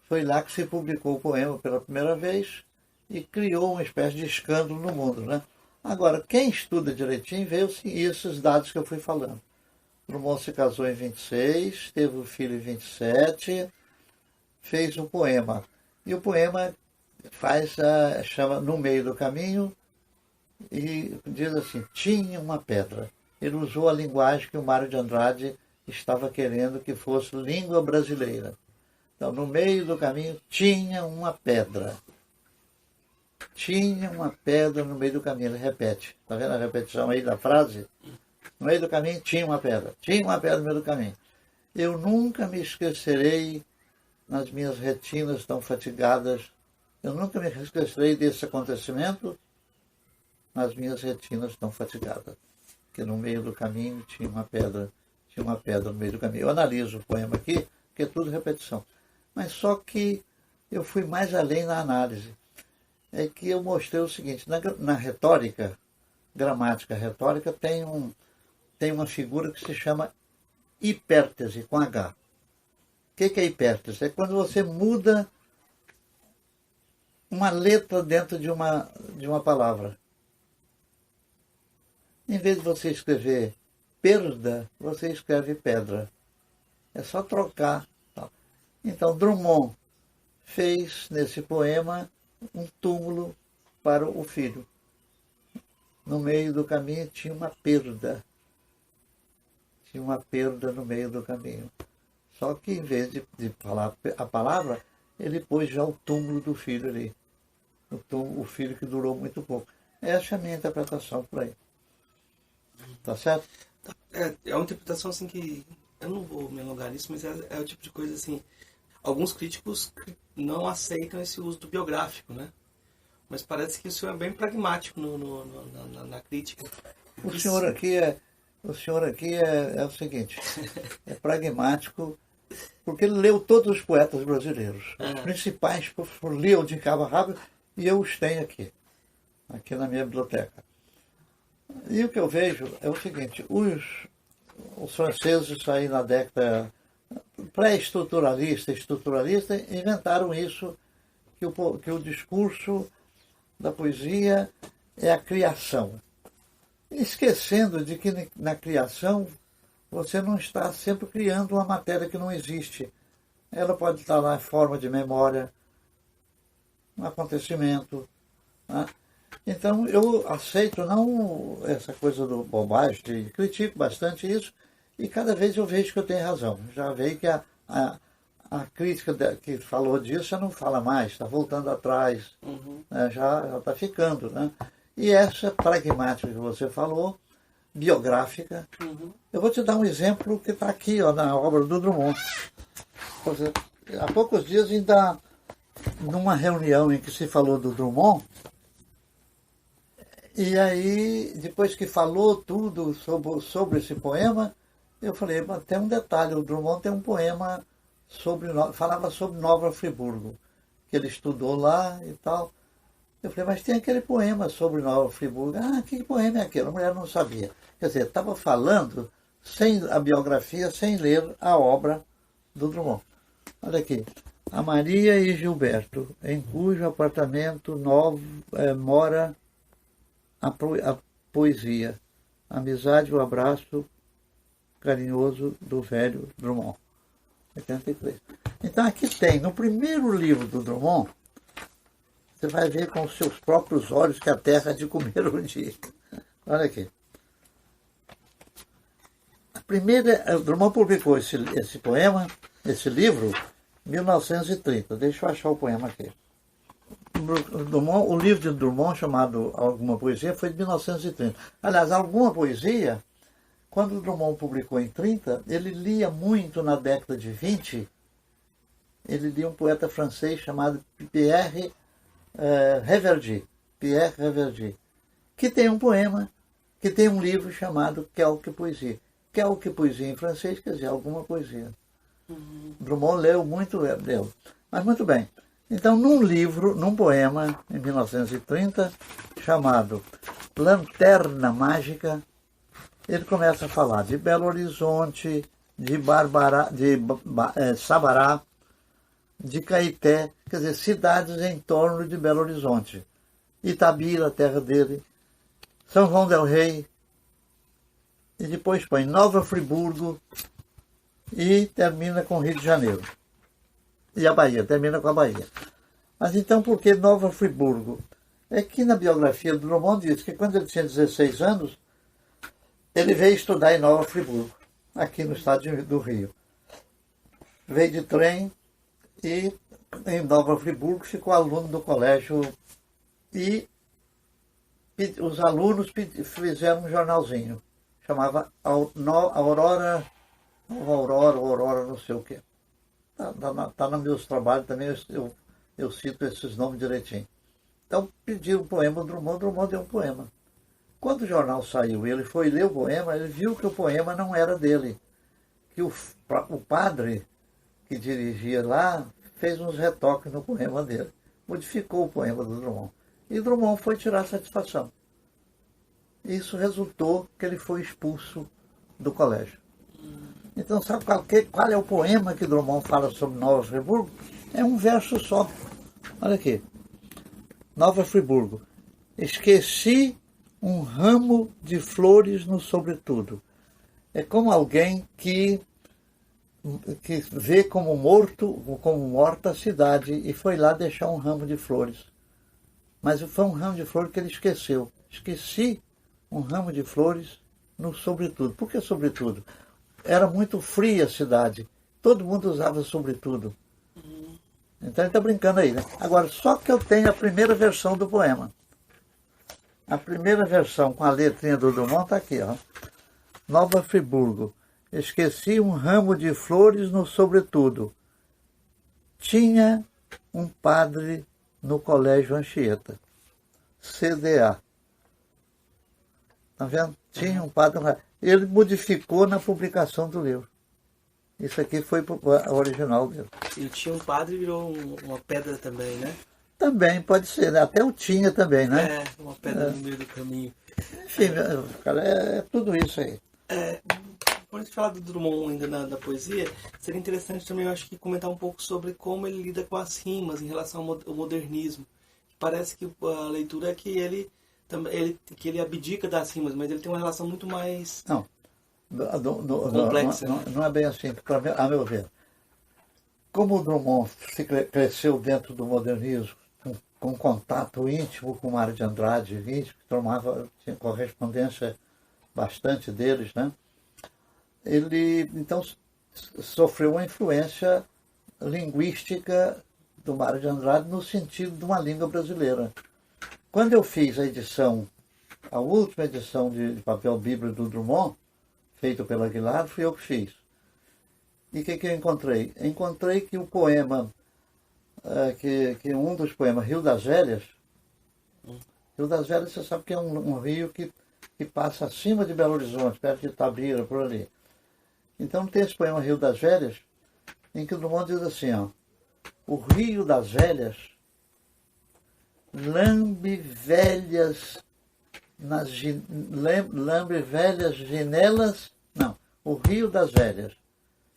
C: foi lá que se publicou o poema pela primeira vez e criou uma espécie de escândalo no mundo, né? Agora, quem estuda direitinho vê esses dados que eu fui falando. Drummond se casou em 26, teve um filho em 27, fez um poema. E o poema chama No Meio do Caminho e diz assim, tinha uma pedra. Ele usou a linguagem que o Mário de Andrade estava querendo que fosse língua brasileira. Então, no meio do caminho, tinha uma pedra. Tinha uma pedra no meio do caminho. Ele repete. Está vendo a repetição aí da frase? No meio do caminho, tinha uma pedra. Tinha uma pedra no meio do caminho. Eu nunca me esquecerei nas minhas retinas tão fatigadas. Eu nunca me esquecerei desse acontecimento nas minhas retinas tão fatigadas. Que no meio do caminho tinha uma pedra. Tinha uma pedra no meio do caminho. Eu analiso o poema aqui, porque é tudo repetição. Mas só que eu fui mais além na análise. É que eu mostrei o seguinte, na retórica, gramática retórica, tem uma figura que se chama hipértese, com H. O que é hipértese? É quando você muda uma letra dentro de uma palavra. Em vez de você escrever perda, você escreve pedra. É só trocar. Então, Drummond fez nesse poema um túmulo para o filho. No meio do caminho tinha uma perda. Tinha uma perda no meio do caminho. Só que, em vez de falar a palavra, ele pôs já o túmulo do filho ali. O filho que durou muito pouco. Essa é a minha interpretação por aí. Tá certo?
A: É uma interpretação assim que... Eu não vou me alongar nisso, mas é o tipo de coisa assim... Alguns críticos não aceitam esse uso do biográfico, né? Mas parece que o senhor é bem pragmático na crítica.
C: O senhor aqui é o seguinte, é pragmático, porque ele leu todos os poetas brasileiros. Os principais, por Leo de Cabo Rabo, e eu os tenho aqui na minha biblioteca. E o que eu vejo é o seguinte, os franceses aí na década pré-estruturalista, estruturalista, inventaram isso, que o discurso da poesia é a criação. Esquecendo de que na criação você não está sempre criando uma matéria que não existe. Ela pode estar lá em forma de memória, um acontecimento. Né? Então eu aceito não essa coisa do bobagem, critico bastante isso, e cada vez eu vejo que eu tenho razão. Já vejo que a crítica que falou disso já não fala mais, está voltando atrás, né? Já está ficando. Né? E essa pragmática que você falou, biográfica, eu vou te dar um exemplo que está aqui na obra do Drummond. Há poucos dias, ainda numa reunião em que se falou do Drummond, e aí, depois que falou tudo sobre esse poema, eu falei, mas tem um detalhe, o Drummond tem um poema falava sobre Nova Friburgo, que ele estudou lá e tal. Eu falei, mas tem aquele poema sobre Nova Friburgo. Ah, que poema é aquele? A mulher não sabia. Quer dizer, estava falando sem a biografia, sem ler a obra do Drummond. Olha aqui. A Maria e Gilberto, em cujo apartamento novo mora a poesia. A amizade e o abraço carinhoso do velho Drummond. 83. Então aqui tem, no primeiro livro do Drummond, você vai ver com os seus próprios olhos que a terra há de comer um dia. Olha aqui. A primeira, o Drummond publicou esse poema, esse livro, em 1930. Deixa eu achar o poema aqui. O livro de Drummond, chamado Alguma Poesia, foi de 1930. Aliás, Alguma Poesia, quando o Drummond publicou em 30, ele lia muito na década de 20, ele lia um poeta francês chamado Pierre Reverdy, que tem um poema, que tem um livro chamado Quelque Poesie. Quelque Poesie em francês quer dizer alguma poesia. Drummond leu muito, leu. Mas muito bem. Então, num poema, em 1930, chamado Lanterna Mágica, ele começa a falar de Belo Horizonte, de Sabará, de Caeté, quer dizer, cidades em torno de Belo Horizonte. Itabira, a terra dele, São João del Rei, e depois põe Nova Friburgo e termina com Rio de Janeiro. E a Bahia, termina com a Bahia. Mas então por que Nova Friburgo? É que na biografia do Drummond diz que quando ele tinha 16 anos, ele veio estudar em Nova Friburgo, aqui no estado do Rio. Veio de trem e em Nova Friburgo ficou aluno do colégio e os alunos fizeram um jornalzinho, chamava Aurora, não sei o quê. Está nos meus trabalhos também, eu cito esses nomes direitinho. Então pediram um poema ao Drummond deu um poema. Quando o jornal saiu e ele foi ler o poema, ele viu que o poema não era dele. Que o padre que dirigia lá fez uns retoques no poema dele. Modificou o poema do Drummond. E Drummond foi tirar satisfação. Isso resultou que ele foi expulso do colégio. Então, sabe qual é o poema que Drummond fala sobre Nova Friburgo? É um verso só. Olha aqui. Nova Friburgo. Esqueci um ramo de flores no sobretudo. É como alguém que vê como morta a cidade e foi lá deixar um ramo de flores. Mas foi um ramo de flores que ele esqueceu. Esqueci um ramo de flores no sobretudo. Por que sobretudo? Era muito fria a cidade. Todo mundo usava sobretudo. Então ele está brincando aí, né? Agora, só que eu tenho a primeira versão do poema. A primeira versão com a letrinha do Drummond está aqui, ó. Nova Friburgo. Esqueci um ramo de flores no sobretudo. Tinha um padre no colégio Anchieta. CDA. Está vendo? Tinha um padre. Ele modificou na publicação do livro. Isso aqui foi a original dele.
A: E tinha um padre e virou uma pedra também, né?
C: Também pode ser, né? Até o tinha também, né?
A: É, uma pedra no meio do caminho.
C: Enfim, cara, é tudo isso aí.
A: Quando a gente fala do Drummond ainda da poesia, seria interessante também, eu acho que comentar um pouco sobre como ele lida com as rimas em relação ao modernismo. Parece que a leitura é que ele abdica das rimas, mas ele tem uma relação muito mais complexa.
C: Não é bem assim, a meu ver. Como o Drummond cresceu dentro do modernismo, com contato íntimo com Mário de Andrade, que tinha correspondência bastante deles, né? Ele, então, sofreu uma influência linguística do Mário de Andrade no sentido de uma língua brasileira. Quando eu fiz a última edição de papel bíblia do Drummond, feito pela Aguilar, fui eu que fiz. E o que eu encontrei? Encontrei que o poema, que um dos poemas, Rio das Velhas, você sabe que é um rio que passa acima de Belo Horizonte, perto de Itabira, por ali. Então tem esse poema Rio das Velhas, em que o Drummond diz assim, ó, o Rio das Velhas lambe velhas lambe velhas janelas, não, o Rio das Velhas.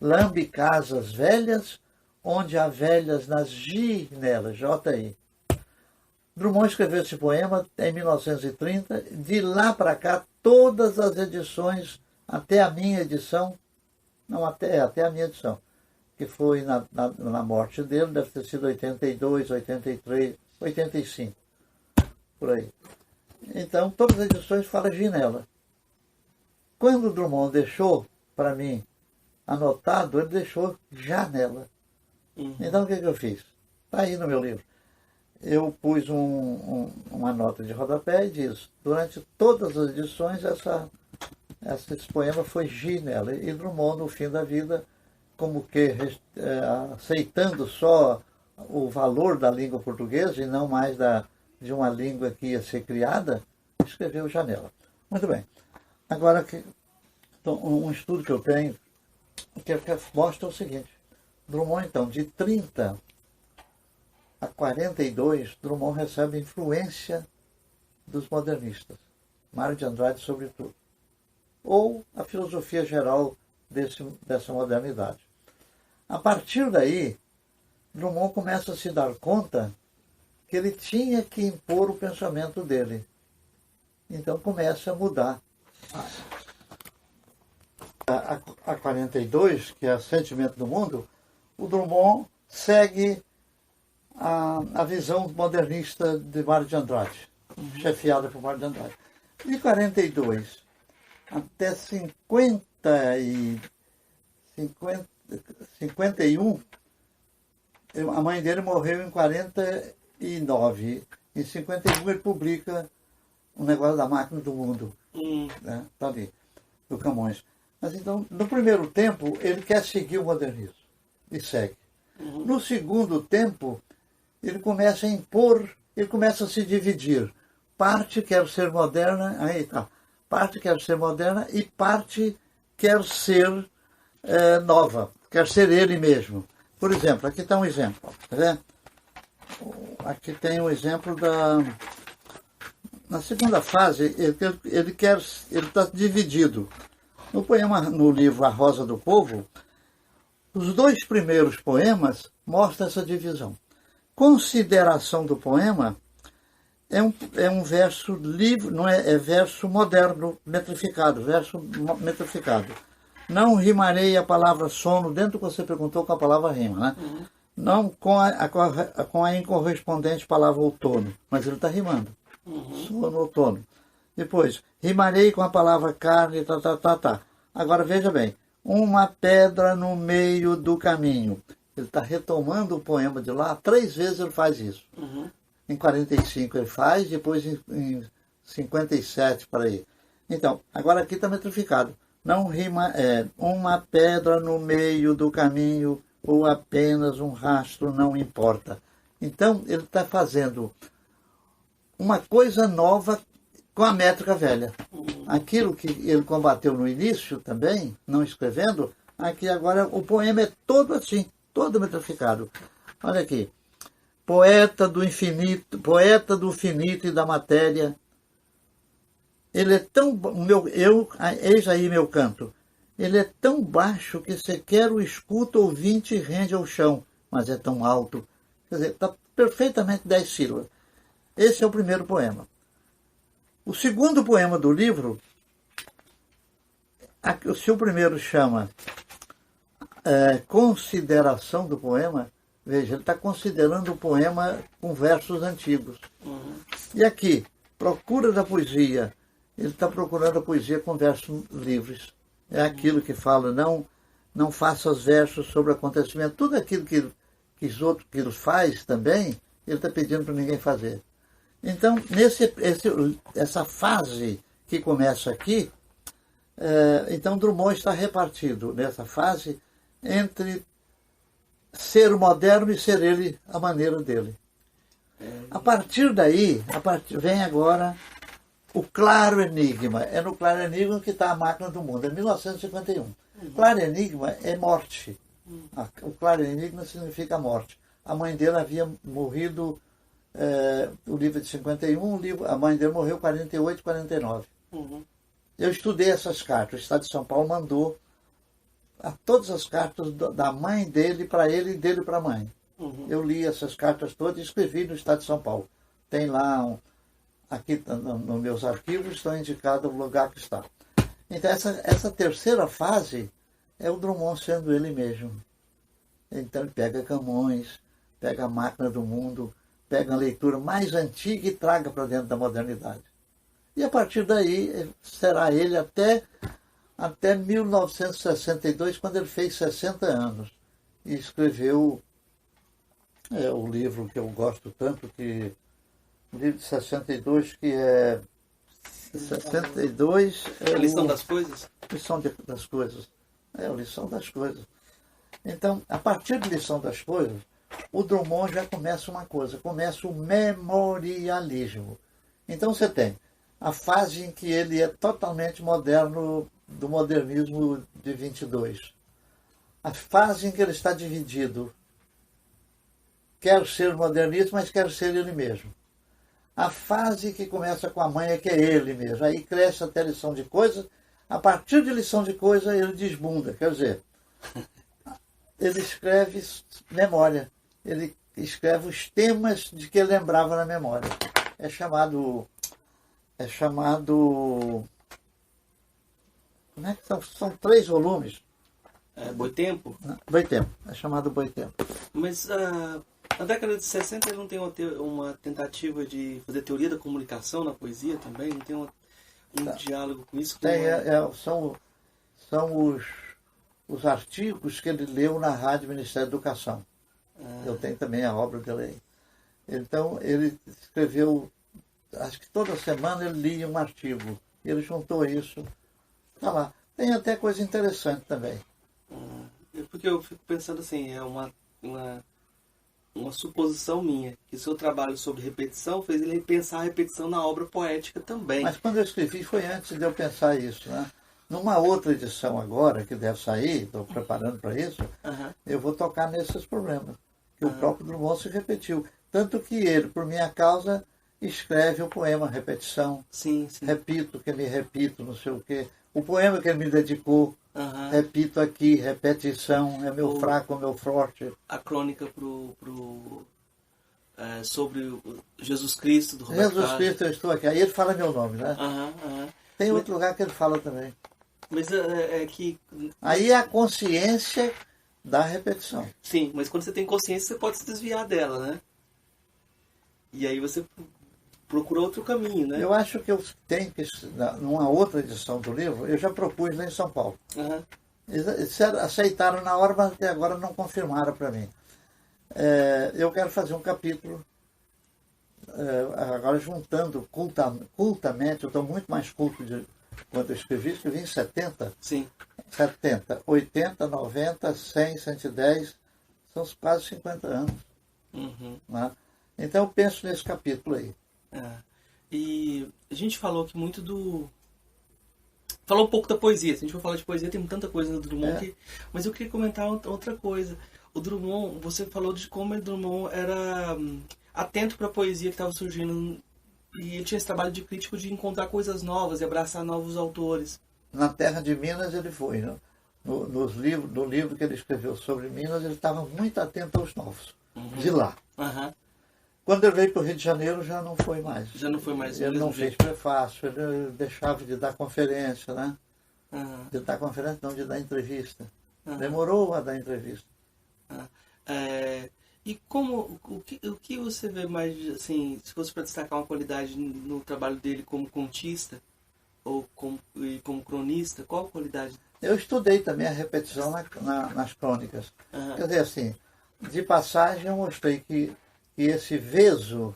C: Lambe casas velhas, onde há velhas nas janelas, J.I. Drummond escreveu esse poema em 1930, de lá para cá, todas as edições, até a minha edição, não, até a minha edição, que foi na morte dele, deve ter sido 82, 83, 85, por aí. Então, todas as edições falam janela. Quando o Drummond deixou, para mim, anotado, ele deixou janela. Então, o que eu fiz? Está aí no meu livro. Eu pus uma nota de rodapé e diz, durante todas as edições, esse poema foi janela. E Drummond, no fim da vida, como que aceitando só o valor da língua portuguesa e não mais de uma língua que ia ser criada, escreveu janela. Muito bem. Agora, um estudo que eu tenho, que mostra o seguinte. Drummond, então, de 30 a 42, Drummond recebe influência dos modernistas, Mário de Andrade sobretudo, ou a filosofia geral dessa modernidade. A partir daí, Drummond começa a se dar conta que ele tinha que impor o pensamento dele. Então começa a mudar. A 42, que é Sentimento do Mundo, o Drummond segue a visão modernista de Mário de Andrade, chefiada por Mário de Andrade. De 42 até 51, a mãe dele morreu em 49. Em 51 ele publica um negócio da Máquina do Mundo. Né? Tá ali, do Camões. Mas então, no primeiro tempo, ele quer seguir o modernismo. E segue. No segundo tempo, ele começa a impor, ele começa a se dividir. Parte quer ser moderna, aí tá. Parte quer ser moderna e parte quer ser nova, quer ser ele mesmo. Por exemplo, aqui está um exemplo. Tá vendo? Aqui tem um exemplo na segunda fase, ele está dividido. No poema, no livro A Rosa do Povo, os dois primeiros poemas mostram essa divisão. Consideração do poema é um verso livre, não é verso moderno, metrificado, verso metrificado. Não rimarei a palavra sono, dentro do que você perguntou com a palavra rima, né? Não com a incorrespondente palavra outono, mas ele está rimando. Sono, outono. Depois, rimarei com a palavra carne, tá. Agora veja bem, uma pedra no meio do caminho. Ele está retomando o poema de lá, 3 vezes ele faz isso. Em 45 ele faz, depois em 57 para aí. Então, agora aqui está metrificado. Não rima, uma pedra no meio do caminho ou apenas um rastro, não importa. Então, ele está fazendo uma coisa nova com a métrica velha. Aquilo que ele combateu no início também, não escrevendo, aqui agora o poema é todo assim, todo metrificado. Olha aqui. Poeta do infinito e da matéria. Ele é tão... eis aí meu canto. Ele é tão baixo que sequer o escuta ouvinte rende ao chão, mas é tão alto. Quer dizer, está perfeitamente 10 sílabas. Esse é o primeiro poema. O segundo poema do livro, se o primeiro chama Consideração do Poema, veja, ele está considerando o poema com versos antigos. E aqui, Procura da Poesia, ele está procurando a poesia com versos livres. É aquilo que fala, não faça os versos sobre acontecimento. Tudo aquilo que os outros que ele faz também, ele está pedindo para ninguém fazer. Então, essa fase que começa aqui, então Drummond está repartido nessa fase entre ser moderno e ser ele a maneira dele. A partir daí, vem agora o Claro Enigma. É no Claro Enigma que está a Máquina do Mundo, é 1951. Claro Enigma é morte. O Claro Enigma significa morte. A mãe dele havia morrido o livro é de 51, a mãe dele morreu em 48, 49. Eu estudei essas cartas. O Estado de São Paulo mandou todas as cartas da mãe dele para ele e dele para a mãe. Eu li essas cartas todas e escrevi no Estado de São Paulo. Tem lá, aqui nos meus arquivos, estão indicados o lugar que está. Então, essa terceira fase é o Drummond sendo ele mesmo. Então, ele pega Camões, pega a Máquina do Mundo, pega a leitura mais antiga e traga para dentro da modernidade. E a partir daí, será ele até 1962, quando ele fez 60 anos. E escreveu o livro que eu gosto tanto, o livro de 62, que é 62...
A: A Lição das Coisas?
C: Lição das Coisas. A Lição das Coisas. Então, a partir de Lição das Coisas, o Drummond já começa uma coisa, começa o memorialismo. Então você tem a fase em que ele é totalmente moderno, do modernismo de 22. A fase em que ele está dividido. Quer ser modernista, mas quer ser ele mesmo. A fase que começa com a mãe é que é ele mesmo. Aí cresce até Lição de Coisas. A partir de Lição de Coisas, ele desbunda. Quer dizer, ele escreve memória. Ele escreve os temas de que ele lembrava na memória. É chamado... Como é que são 3 volumes?
A: Boitempo?
C: Boitempo. É chamado Boitempo.
A: Mas na década de 60 ele não tem uma tentativa de fazer teoria da comunicação na poesia também? Não tem um diálogo com isso?
C: Tem, são os artigos que ele leu na Rádio Ministério da Educação. Eu tenho também a obra dele aí. Então, ele escreveu, acho que toda semana ele lia um artigo. Ele juntou isso. Está lá. Tem até coisa interessante também.
A: Porque eu fico pensando assim, é uma suposição minha, que o seu trabalho sobre repetição fez ele pensar a repetição na obra poética também.
C: Mas quando eu escrevi foi antes de eu pensar isso, né? Numa outra edição agora, que deve sair, estou preparando para isso, eu vou tocar nesses problemas. Que o próprio Drummond se repetiu. Tanto que ele, por minha causa, escreve o poema Repetição.
A: Sim.
C: Repito que me repito, não sei o quê. O poema que ele me dedicou, repito aqui, repetição, é meu fraco, é meu forte.
A: A crônica sobre o Jesus Cristo, do Roberto
C: Jesus Cristo, eu estou aqui. Aí ele fala meu nome, né? Tem outro lugar que ele fala também.
A: Mas é que...
C: Aí é a consciência da repetição.
A: Sim, mas quando você tem consciência, você pode se desviar dela, né? E aí você procura outro caminho, né?
C: Eu acho que eu tenho que, numa outra edição do livro, eu já propus lá em São Paulo. Eles aceitaram na hora, mas até agora não confirmaram para mim. Eu quero fazer um capítulo, agora juntando cultamente, eu estou muito mais culto de quando eu escrevi em 70.
A: Sim.
C: 70, 80, 90, 100, 110, são quase 50 anos. Né? Então eu penso nesse capítulo aí.
A: E a gente falou que muito falou um pouco da poesia. Se a gente for falar de poesia, tem tanta coisa no Drummond mas eu queria comentar outra coisa. O Drummond, você falou de como o Drummond era atento para a poesia que estava surgindo. E ele tinha esse trabalho de crítico de encontrar coisas novas e abraçar novos autores.
C: Na Terra de Minas ele foi, né? No livro que ele escreveu sobre Minas, ele estava muito atento aos novos, de lá. Quando ele veio para o Rio de Janeiro, já não foi mais.
A: Já não foi mais.
C: Ele não fez prefácio, ele deixava de dar conferência, né? De dar conferência, não, de dar entrevista. Demorou a dar entrevista.
A: E o que você vê mais, assim, se fosse para destacar uma qualidade no trabalho dele como contista ou como cronista, qual a qualidade?
C: Eu estudei também a repetição nas crônicas. Quer dizer, assim, de passagem eu mostrei que esse veso,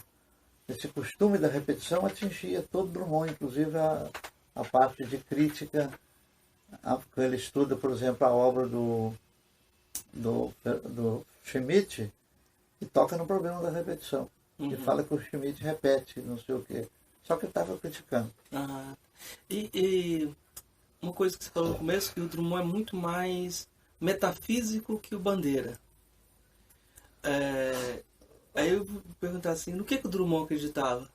C: esse costume da repetição atingia todo Drummond, inclusive a parte de crítica, que ele estuda, por exemplo, a obra do Schmitt, e toca no problema da repetição. Ele fala que o Schmitt repete, não sei o quê. Só que ele estava criticando.
A: E uma coisa que você falou no começo, que o Drummond é muito mais metafísico que o Bandeira. Aí eu vou perguntar assim, no que o Drummond acreditava?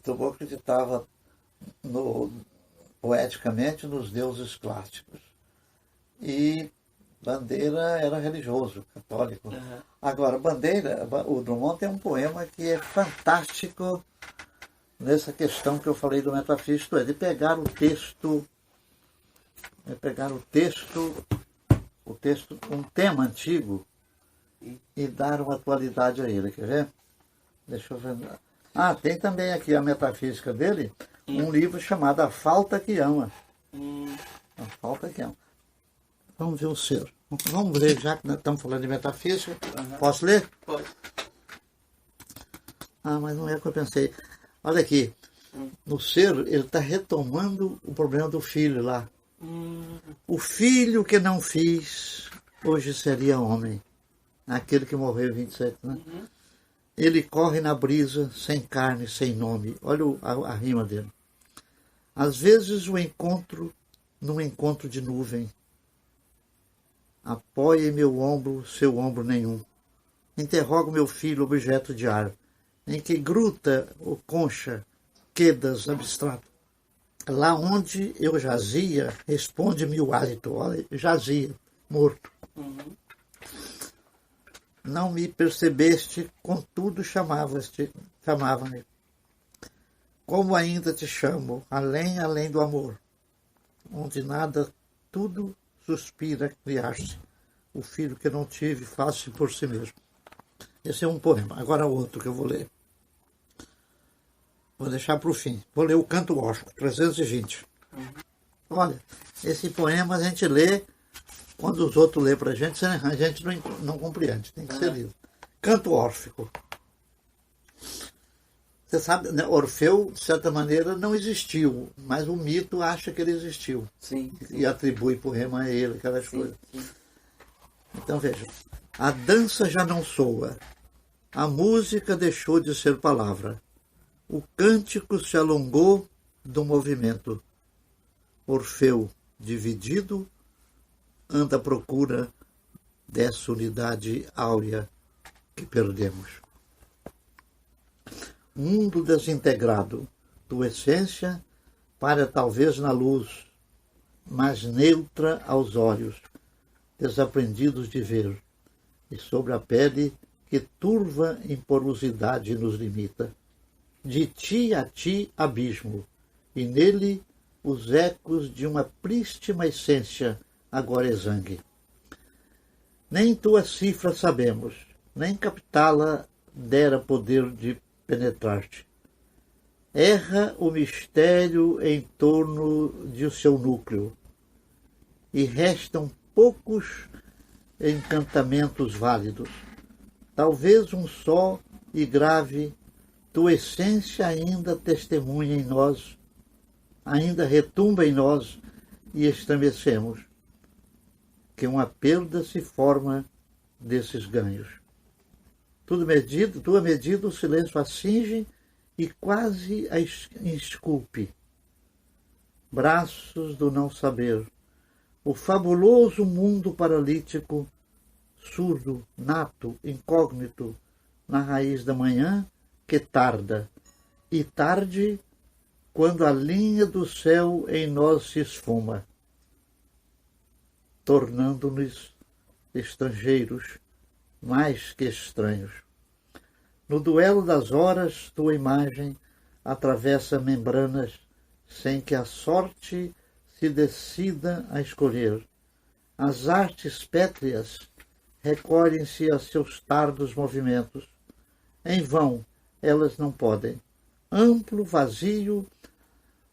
C: Drummond acreditava poeticamente nos deuses clássicos. E Bandeira era religioso, católico.
A: Uhum.
C: Agora, o Drummond tem um poema que é fantástico nessa questão que eu falei do metafísico, de pegar o texto, um tema antigo, e dar uma atualidade a ele. Quer ver? Deixa eu ver. Tem também aqui a metafísica dele, um livro chamado A Falta que Ama. A Falta que Ama. Vamos ver o ser. Vamos ler, já que nós estamos falando de metafísica. Uhum. Posso ler?
A: Pode.
C: Mas não é o que eu pensei. Olha aqui. No ser, ele está retomando o problema do filho lá. O filho que não fiz, hoje seria homem. Aquele que morreu em 27, né? Uhum. Ele corre na brisa, sem carne, sem nome. Olha a rima dele. Às vezes num encontro de nuvem, apoia em meu ombro seu ombro nenhum. Interrogo meu filho, objeto de ar, em que gruta ou concha, quedas abstrato. Lá onde eu jazia, responde-me o hálito. Olha, jazia, morto. Uhum. Não me percebeste, contudo chamava-me. Como ainda te chamo, além do amor, onde nada, tudo suspira, criaste. O filho que não tive, faz-se por si mesmo. Esse é um poema. Agora outro que eu vou ler. Vou deixar para o fim. Vou ler o Canto Órfico, 320. Olha, esse poema a gente lê, quando os outros lêem para a gente não compreende, tem que ser lido. Canto Órfico. Você sabe, né, Orfeu, de certa maneira, não existiu, mas o mito acha que ele existiu.
A: Sim.
C: E atribui poema a ele, aquelas coisas.
A: Sim.
C: Então veja, a dança já não soa, a música deixou de ser palavra, o cântico se alongou do movimento. Orfeu, dividido, anda à procura dessa unidade áurea que perdemos. Mundo desintegrado, tua essência para talvez na luz, mas neutra aos olhos, desaprendidos de ver, e sobre a pele que turva em porosidade nos limita. De ti a ti abismo, e nele os ecos de uma prístima essência agora exangue. Nem tua cifra sabemos, nem captá-la dera poder de penetrar-te. Erra o mistério em torno de o seu núcleo, e restam poucos encantamentos válidos. Talvez um só e grave, tua essência ainda testemunha em nós, ainda retumba em nós, e estremecemos, que uma perda se forma desses ganhos. Tua medida o silêncio a cinge e quase a esculpe. Braços do não saber, o fabuloso mundo paralítico, surdo, nato, incógnito, na raiz da manhã que tarda, e tarde quando a linha do céu em nós se esfuma, tornando-nos estrangeiros, mais que estranhos. No duelo das horas, tua imagem atravessa membranas sem que a sorte se decida a escolher. As artes pétreas recolhem-se a seus tardos movimentos. Em vão, elas não podem. Amplo vazio,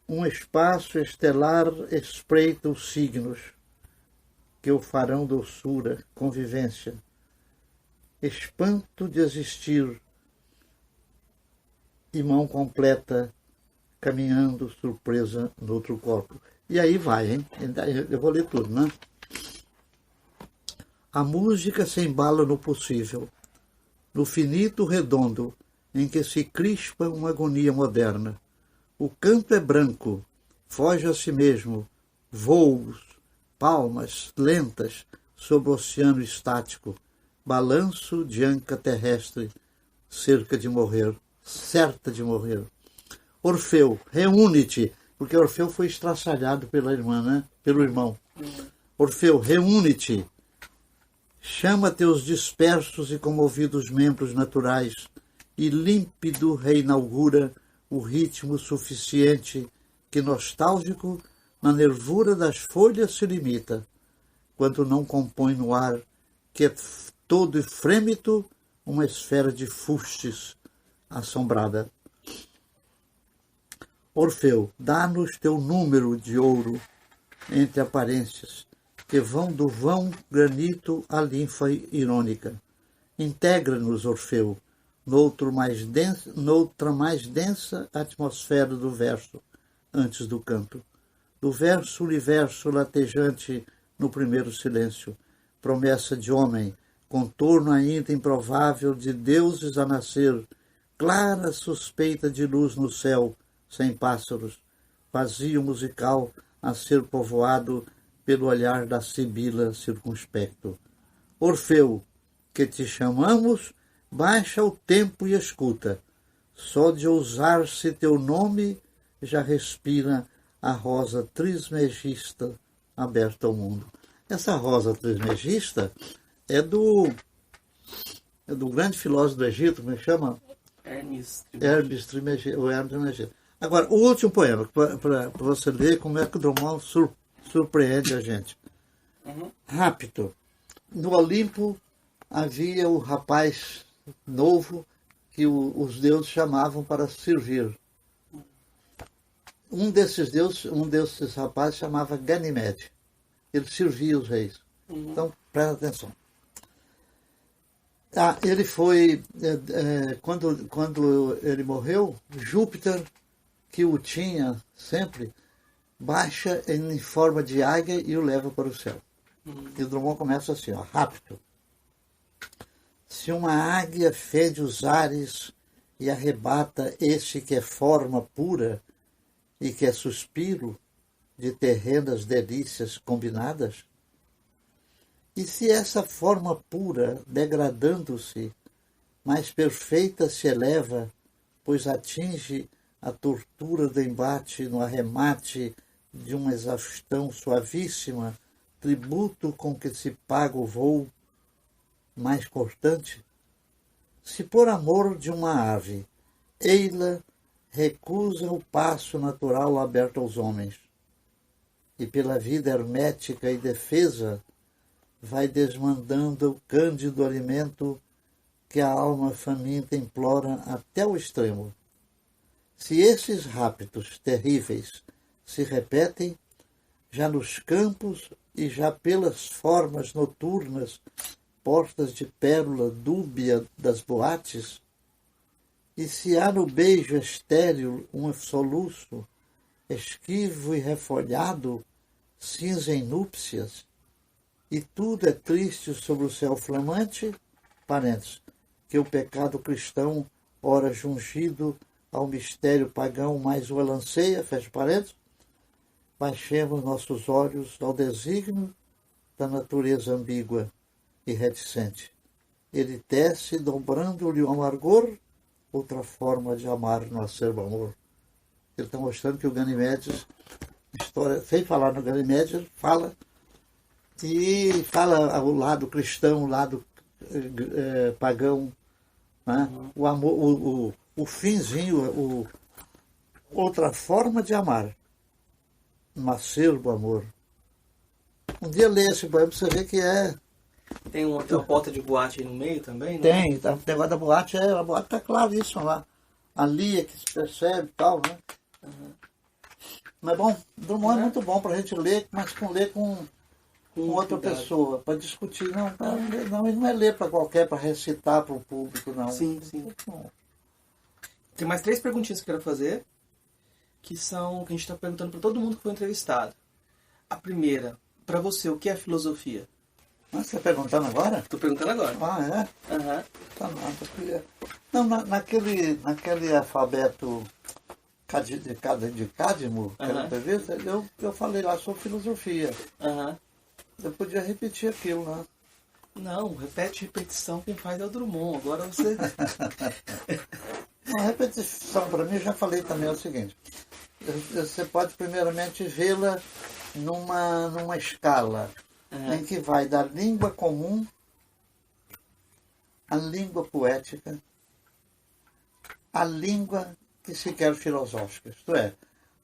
C: um espaço estelar espreita os signos que o farão doçura, convivência. Espanto de existir e mão completa, caminhando surpresa no outro corpo. E aí vai, hein? Eu vou ler tudo, né? A música se embala no possível, no finito redondo, em que se crispa uma agonia moderna. O canto é branco, foge a si mesmo, voos, palmas lentas sobre o oceano estático, balanço de anca terrestre, cerca de morrer, certa de morrer. Orfeu, reúne-te, porque Orfeu foi estraçalhado pela irmã, né? Pelo irmão. Orfeu, reúne-te, chama teus dispersos e comovidos membros naturais, e límpido reinaugura o ritmo suficiente que, nostálgico, na nervura das folhas se limita, quando não compõe no ar, que é todo e frêmito, uma esfera de fustes assombrada. Orfeu, dá-nos teu número de ouro entre aparências, que vão do vão granito à linfa irônica. Integra-nos, Orfeu, noutra mais densa atmosfera do verso, antes do canto. Do verso universo latejante no primeiro silêncio, promessa de homem, contorno ainda improvável de deuses a nascer, clara suspeita de luz no céu, sem pássaros, vazio musical a ser povoado pelo olhar da sibila circunspecto. Orfeu, que te chamamos, baixa o tempo e escuta. Só de ousar-se teu nome já respira a rosa trismegista aberta ao mundo. Essa rosa trismegista é do grande filósofo do Egito, como é que chama?
A: Hermes
C: Trismegisto. Agora, o último poema, para você ver como é que o Drummond surpreende a gente. Rápido. No Olimpo havia o rapaz novo que os deuses chamavam para servir. Um desses rapazes chamava Ganimede. Ele servia os reis. Então, presta atenção. Ele foi, quando ele morreu, Júpiter, que o tinha sempre, baixa em forma de águia e o leva para o céu. E o Drummond começa assim, rápido. Se uma águia fende os ares e arrebata este que é forma pura e que é suspiro de terrenas delícias combinadas, e se essa forma pura, degradando-se, mais perfeita se eleva, pois atinge a tortura do embate no arremate de uma exaustão suavíssima, tributo com que se paga o voo mais cortante? Se por amor de uma ave, ei-la recusa o passo natural aberto aos homens, e pela vida hermética e defesa vai desmandando o cândido alimento que a alma faminta implora até o extremo. Se esses rápidos terríveis se repetem, já nos campos e já pelas formas noturnas, portas de pérola dúbia das boates, e se há no beijo estéril um soluço, esquivo e refolhado, cinza em núpcias, e tudo é triste sobre o céu flamante, parênteses, que o pecado cristão, ora jungido ao mistério pagão, mais o alanceia, fecha parênteses, baixemos nossos olhos ao desígnio da natureza ambígua e reticente. Ele tece, dobrando-lhe o amargor, outra forma de amar no acerbo amor. Ele está mostrando que o Ganimedes, história, sem falar no Ganimedes, fala o lado cristão, o lado pagão, né? O amor, o finzinho, outra forma de amar, um acerbo amor. Um dia lê esse poema para você ver que é.
A: Tem uma porta de boate aí no meio também, né?
C: Tem, o negócio da boate, a boate está claríssima lá. Ali é que se percebe e tal, né? Mas bom, Drummond é muito bom para a gente ler, mas ler com outra pessoa, para discutir. Não, ele não é ler para qualquer, para recitar para o público, não.
A: Sim. Tem mais 3 perguntinhas que eu quero fazer, que são que a gente está perguntando para todo mundo que foi entrevistado. A primeira, para você, o que é filosofia?
C: Você está perguntando agora?
A: Estou perguntando agora.
C: É?
A: Uhum.
C: Tá nada. Não, naquele alfabeto de Cadmo, aquela entrevista, eu falei lá sobre filosofia. Eu podia repetir aquilo, né?
A: Não, repetição quem faz é o Drummond. Agora você...
C: A repetição, para mim, já falei também, é o seguinte. Você pode primeiramente vê-la numa escala em que vai da língua comum à língua poética, à língua que se quer filosófica. Isto é,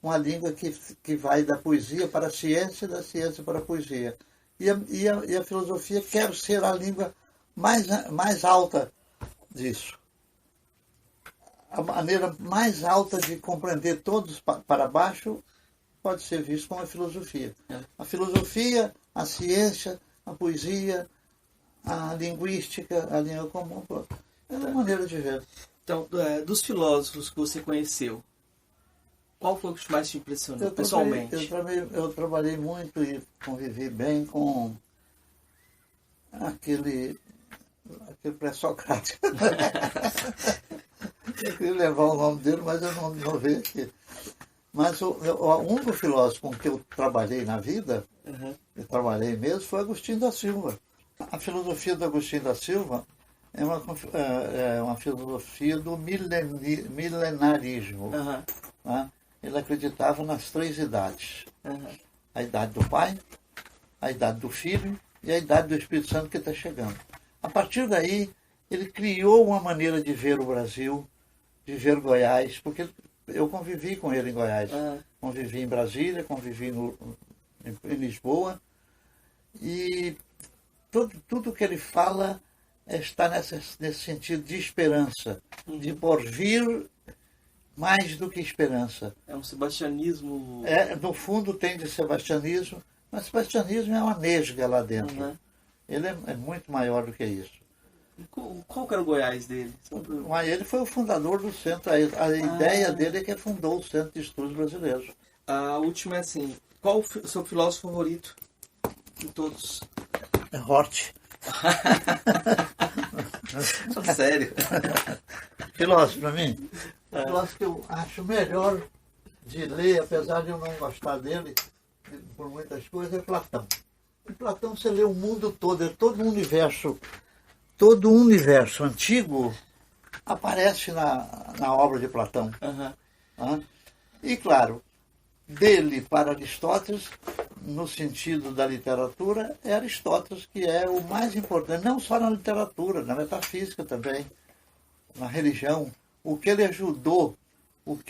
C: uma língua que vai da poesia para a ciência e da ciência para a poesia. E a filosofia quer ser a língua mais alta disso. A maneira mais alta de compreender todos para baixo pode ser visto como a filosofia. A filosofia, a ciência, a poesia, a linguística, a língua comum, é uma maneira de ver.
A: Então, dos filósofos que você conheceu, qual foi o que mais te impressionou pessoalmente?
C: Eu trabalhei muito e convivi bem com aquele pré-socrático. Eu queria levar o nome dele, mas eu não vejo aqui. Mas um dos filósofos com que eu trabalhei na vida, eu trabalhei mesmo, foi Agostinho da Silva. A filosofia do Agostinho da Silva é uma filosofia do milenarismo. Né? Ele acreditava nas 3 idades. A idade do Pai, a idade do Filho e a idade do Espírito Santo que está chegando. A partir daí, ele criou uma maneira de ver o Brasil, de ver Goiás, porque eu convivi com ele em Goiás. Convivi em Brasília, convivi em Lisboa, e tudo que ele fala está nesse sentido de esperança, de porvir mais do que esperança.
A: É um sebastianismo...
C: No fundo tem de sebastianismo, mas sebastianismo é uma nesga lá dentro. Ele é muito maior do que isso.
A: Qual que era o Goiás dele?
C: Mas ele foi o fundador do centro. A ideia dele é que fundou o Centro de Estudos Brasileiros.
A: A última é assim, qual o seu filósofo favorito de todos?
C: É Hort.
A: Sério?
C: Filósofo, para mim? Filósofo que eu acho melhor de ler, apesar de eu não gostar dele por muitas coisas, é Platão. Em Platão você lê o mundo todo, todo o universo antigo aparece na obra de Platão. E, claro, dele para Aristóteles, no sentido da literatura, é Aristóteles que é o mais importante, não só na literatura, na metafísica também, na religião. O que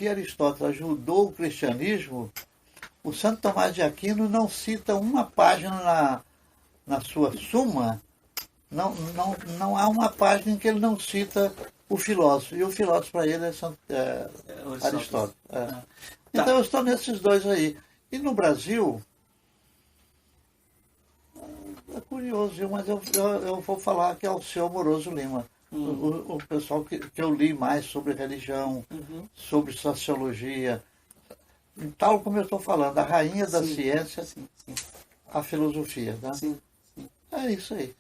C: Aristóteles ajudou o cristianismo, o Santo Tomás de Aquino não cita uma página na sua Suma. Não há uma página em que ele não cita o filósofo. E o filósofo para ele é Aristóteles. Então eu estou nesses dois aí. E no Brasil, é curioso, mas eu vou falar que é o seu Amoroso Lima. O pessoal que eu li mais sobre religião, sobre sociologia, tal como eu estou falando, a rainha da ciência, a filosofia. Né? É isso aí.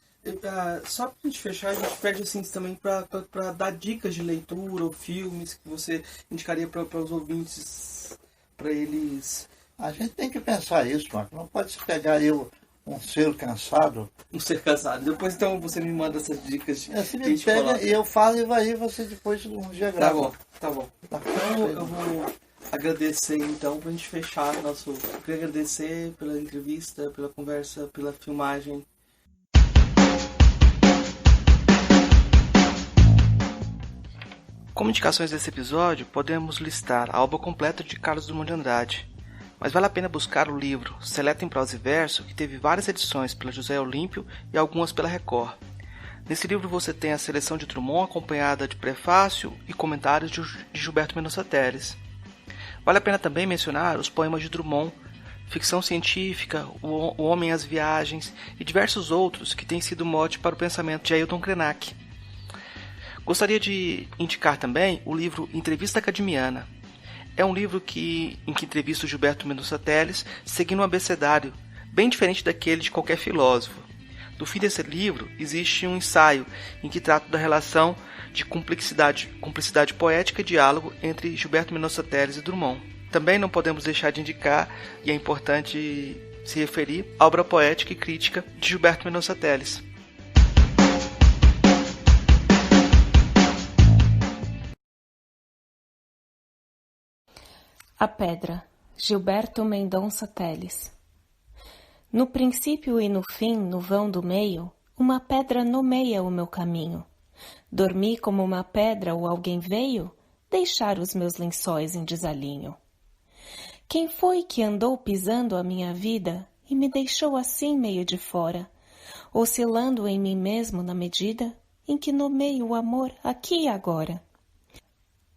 A: Só para a gente fechar, a gente pede assim também para dar dicas de leitura ou filmes que você indicaria para os ouvintes, para eles...
C: A gente tem que pensar isso, Marco. Não pode se pegar um ser cansado.
A: Um ser cansado. Depois então você me manda essas dicas.
C: Você me pega e eu falo e aí você depois um dia grava.
A: Tá bom. Então eu vou agradecer então para a gente fechar nosso... Eu queria agradecer pela entrevista, pela conversa, pela filmagem. Como indicações desse episódio, podemos listar a obra completa de Carlos Drummond de Andrade, mas vale a pena buscar o livro Seleto em Prosa e Verso, que teve várias edições pela José Olímpio e algumas pela Record. Nesse livro você tem a seleção de Drummond acompanhada de prefácio e comentários de Gilberto Mendonça Teles. Vale a pena também mencionar os poemas de Drummond, ficção científica, O Homem e as Viagens e diversos outros que têm sido mote para o pensamento de Ailton Krenak. Gostaria de indicar também o livro Entrevista Academiana. É um livro em que entrevista o Gilberto Mendonça Teles, seguindo um abecedário, bem diferente daquele de qualquer filósofo. No fim desse livro, existe um ensaio em que trata da relação de cumplicidade poética e diálogo entre Gilberto Mendonça Teles e Drummond. Também não podemos deixar de indicar, e é importante se referir, à obra poética e crítica de Gilberto Mendonça Teles.
B: A Pedra, Gilberto Mendonça Teles. No princípio e no fim, no vão do meio, uma pedra nomeia o meu caminho. Dormi como uma pedra ou alguém veio deixar os meus lençóis em desalinho. Quem foi que andou pisando a minha vida e me deixou assim meio de fora, oscilando em mim mesmo na medida em que nomeio o amor aqui e agora?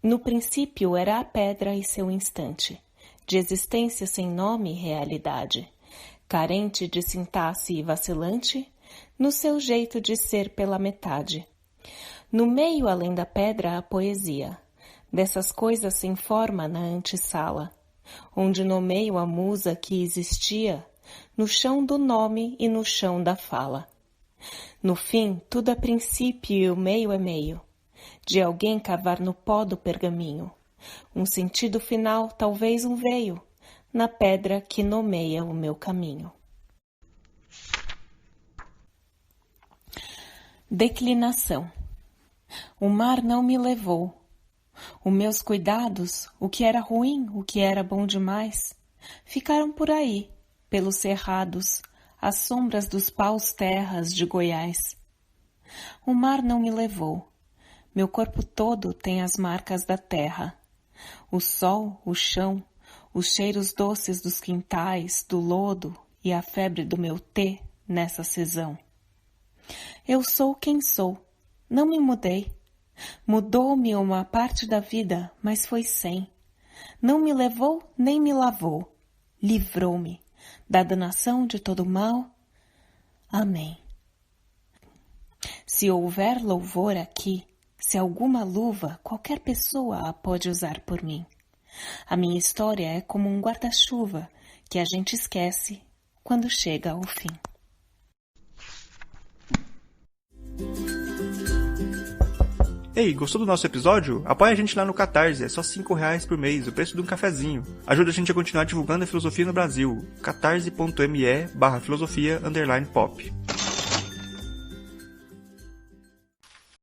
B: No princípio era a pedra e seu instante, de existência sem nome e realidade, carente de sintaxe e vacilante, no seu jeito de ser pela metade. No meio, além da pedra, a poesia, dessas coisas sem forma na antessala, onde nomeio a musa que existia, no chão do nome e no chão da fala. No fim, tudo é princípio e o meio é meio, de alguém cavar no pó do pergaminho, um sentido final, talvez um veio, na pedra que nomeia o meu caminho. Declinação. O mar não me levou. Os meus cuidados, o que era ruim, o que era bom demais, ficaram por aí, pelos cerrados, às sombras dos paus-terras de Goiás. O mar não me levou. Meu corpo todo tem as marcas da terra. O sol, o chão, os cheiros doces dos quintais, do lodo e a febre do meu tê nessa cisão. Eu sou quem sou, não me mudei. Mudou-me uma parte da vida, mas foi sem. Não me levou nem me lavou. Livrou-me da danação de todo mal. Amém. Se houver louvor aqui, se alguma luva, qualquer pessoa a pode usar por mim. A minha história é como um guarda-chuva que a gente esquece quando chega ao fim.
D: Ei, gostou do nosso episódio? Apoia a gente lá no Catarse, é só R$5 por mês, o preço de um cafezinho. Ajuda a gente a continuar divulgando a filosofia no Brasil. catarse.me/filosofia_pop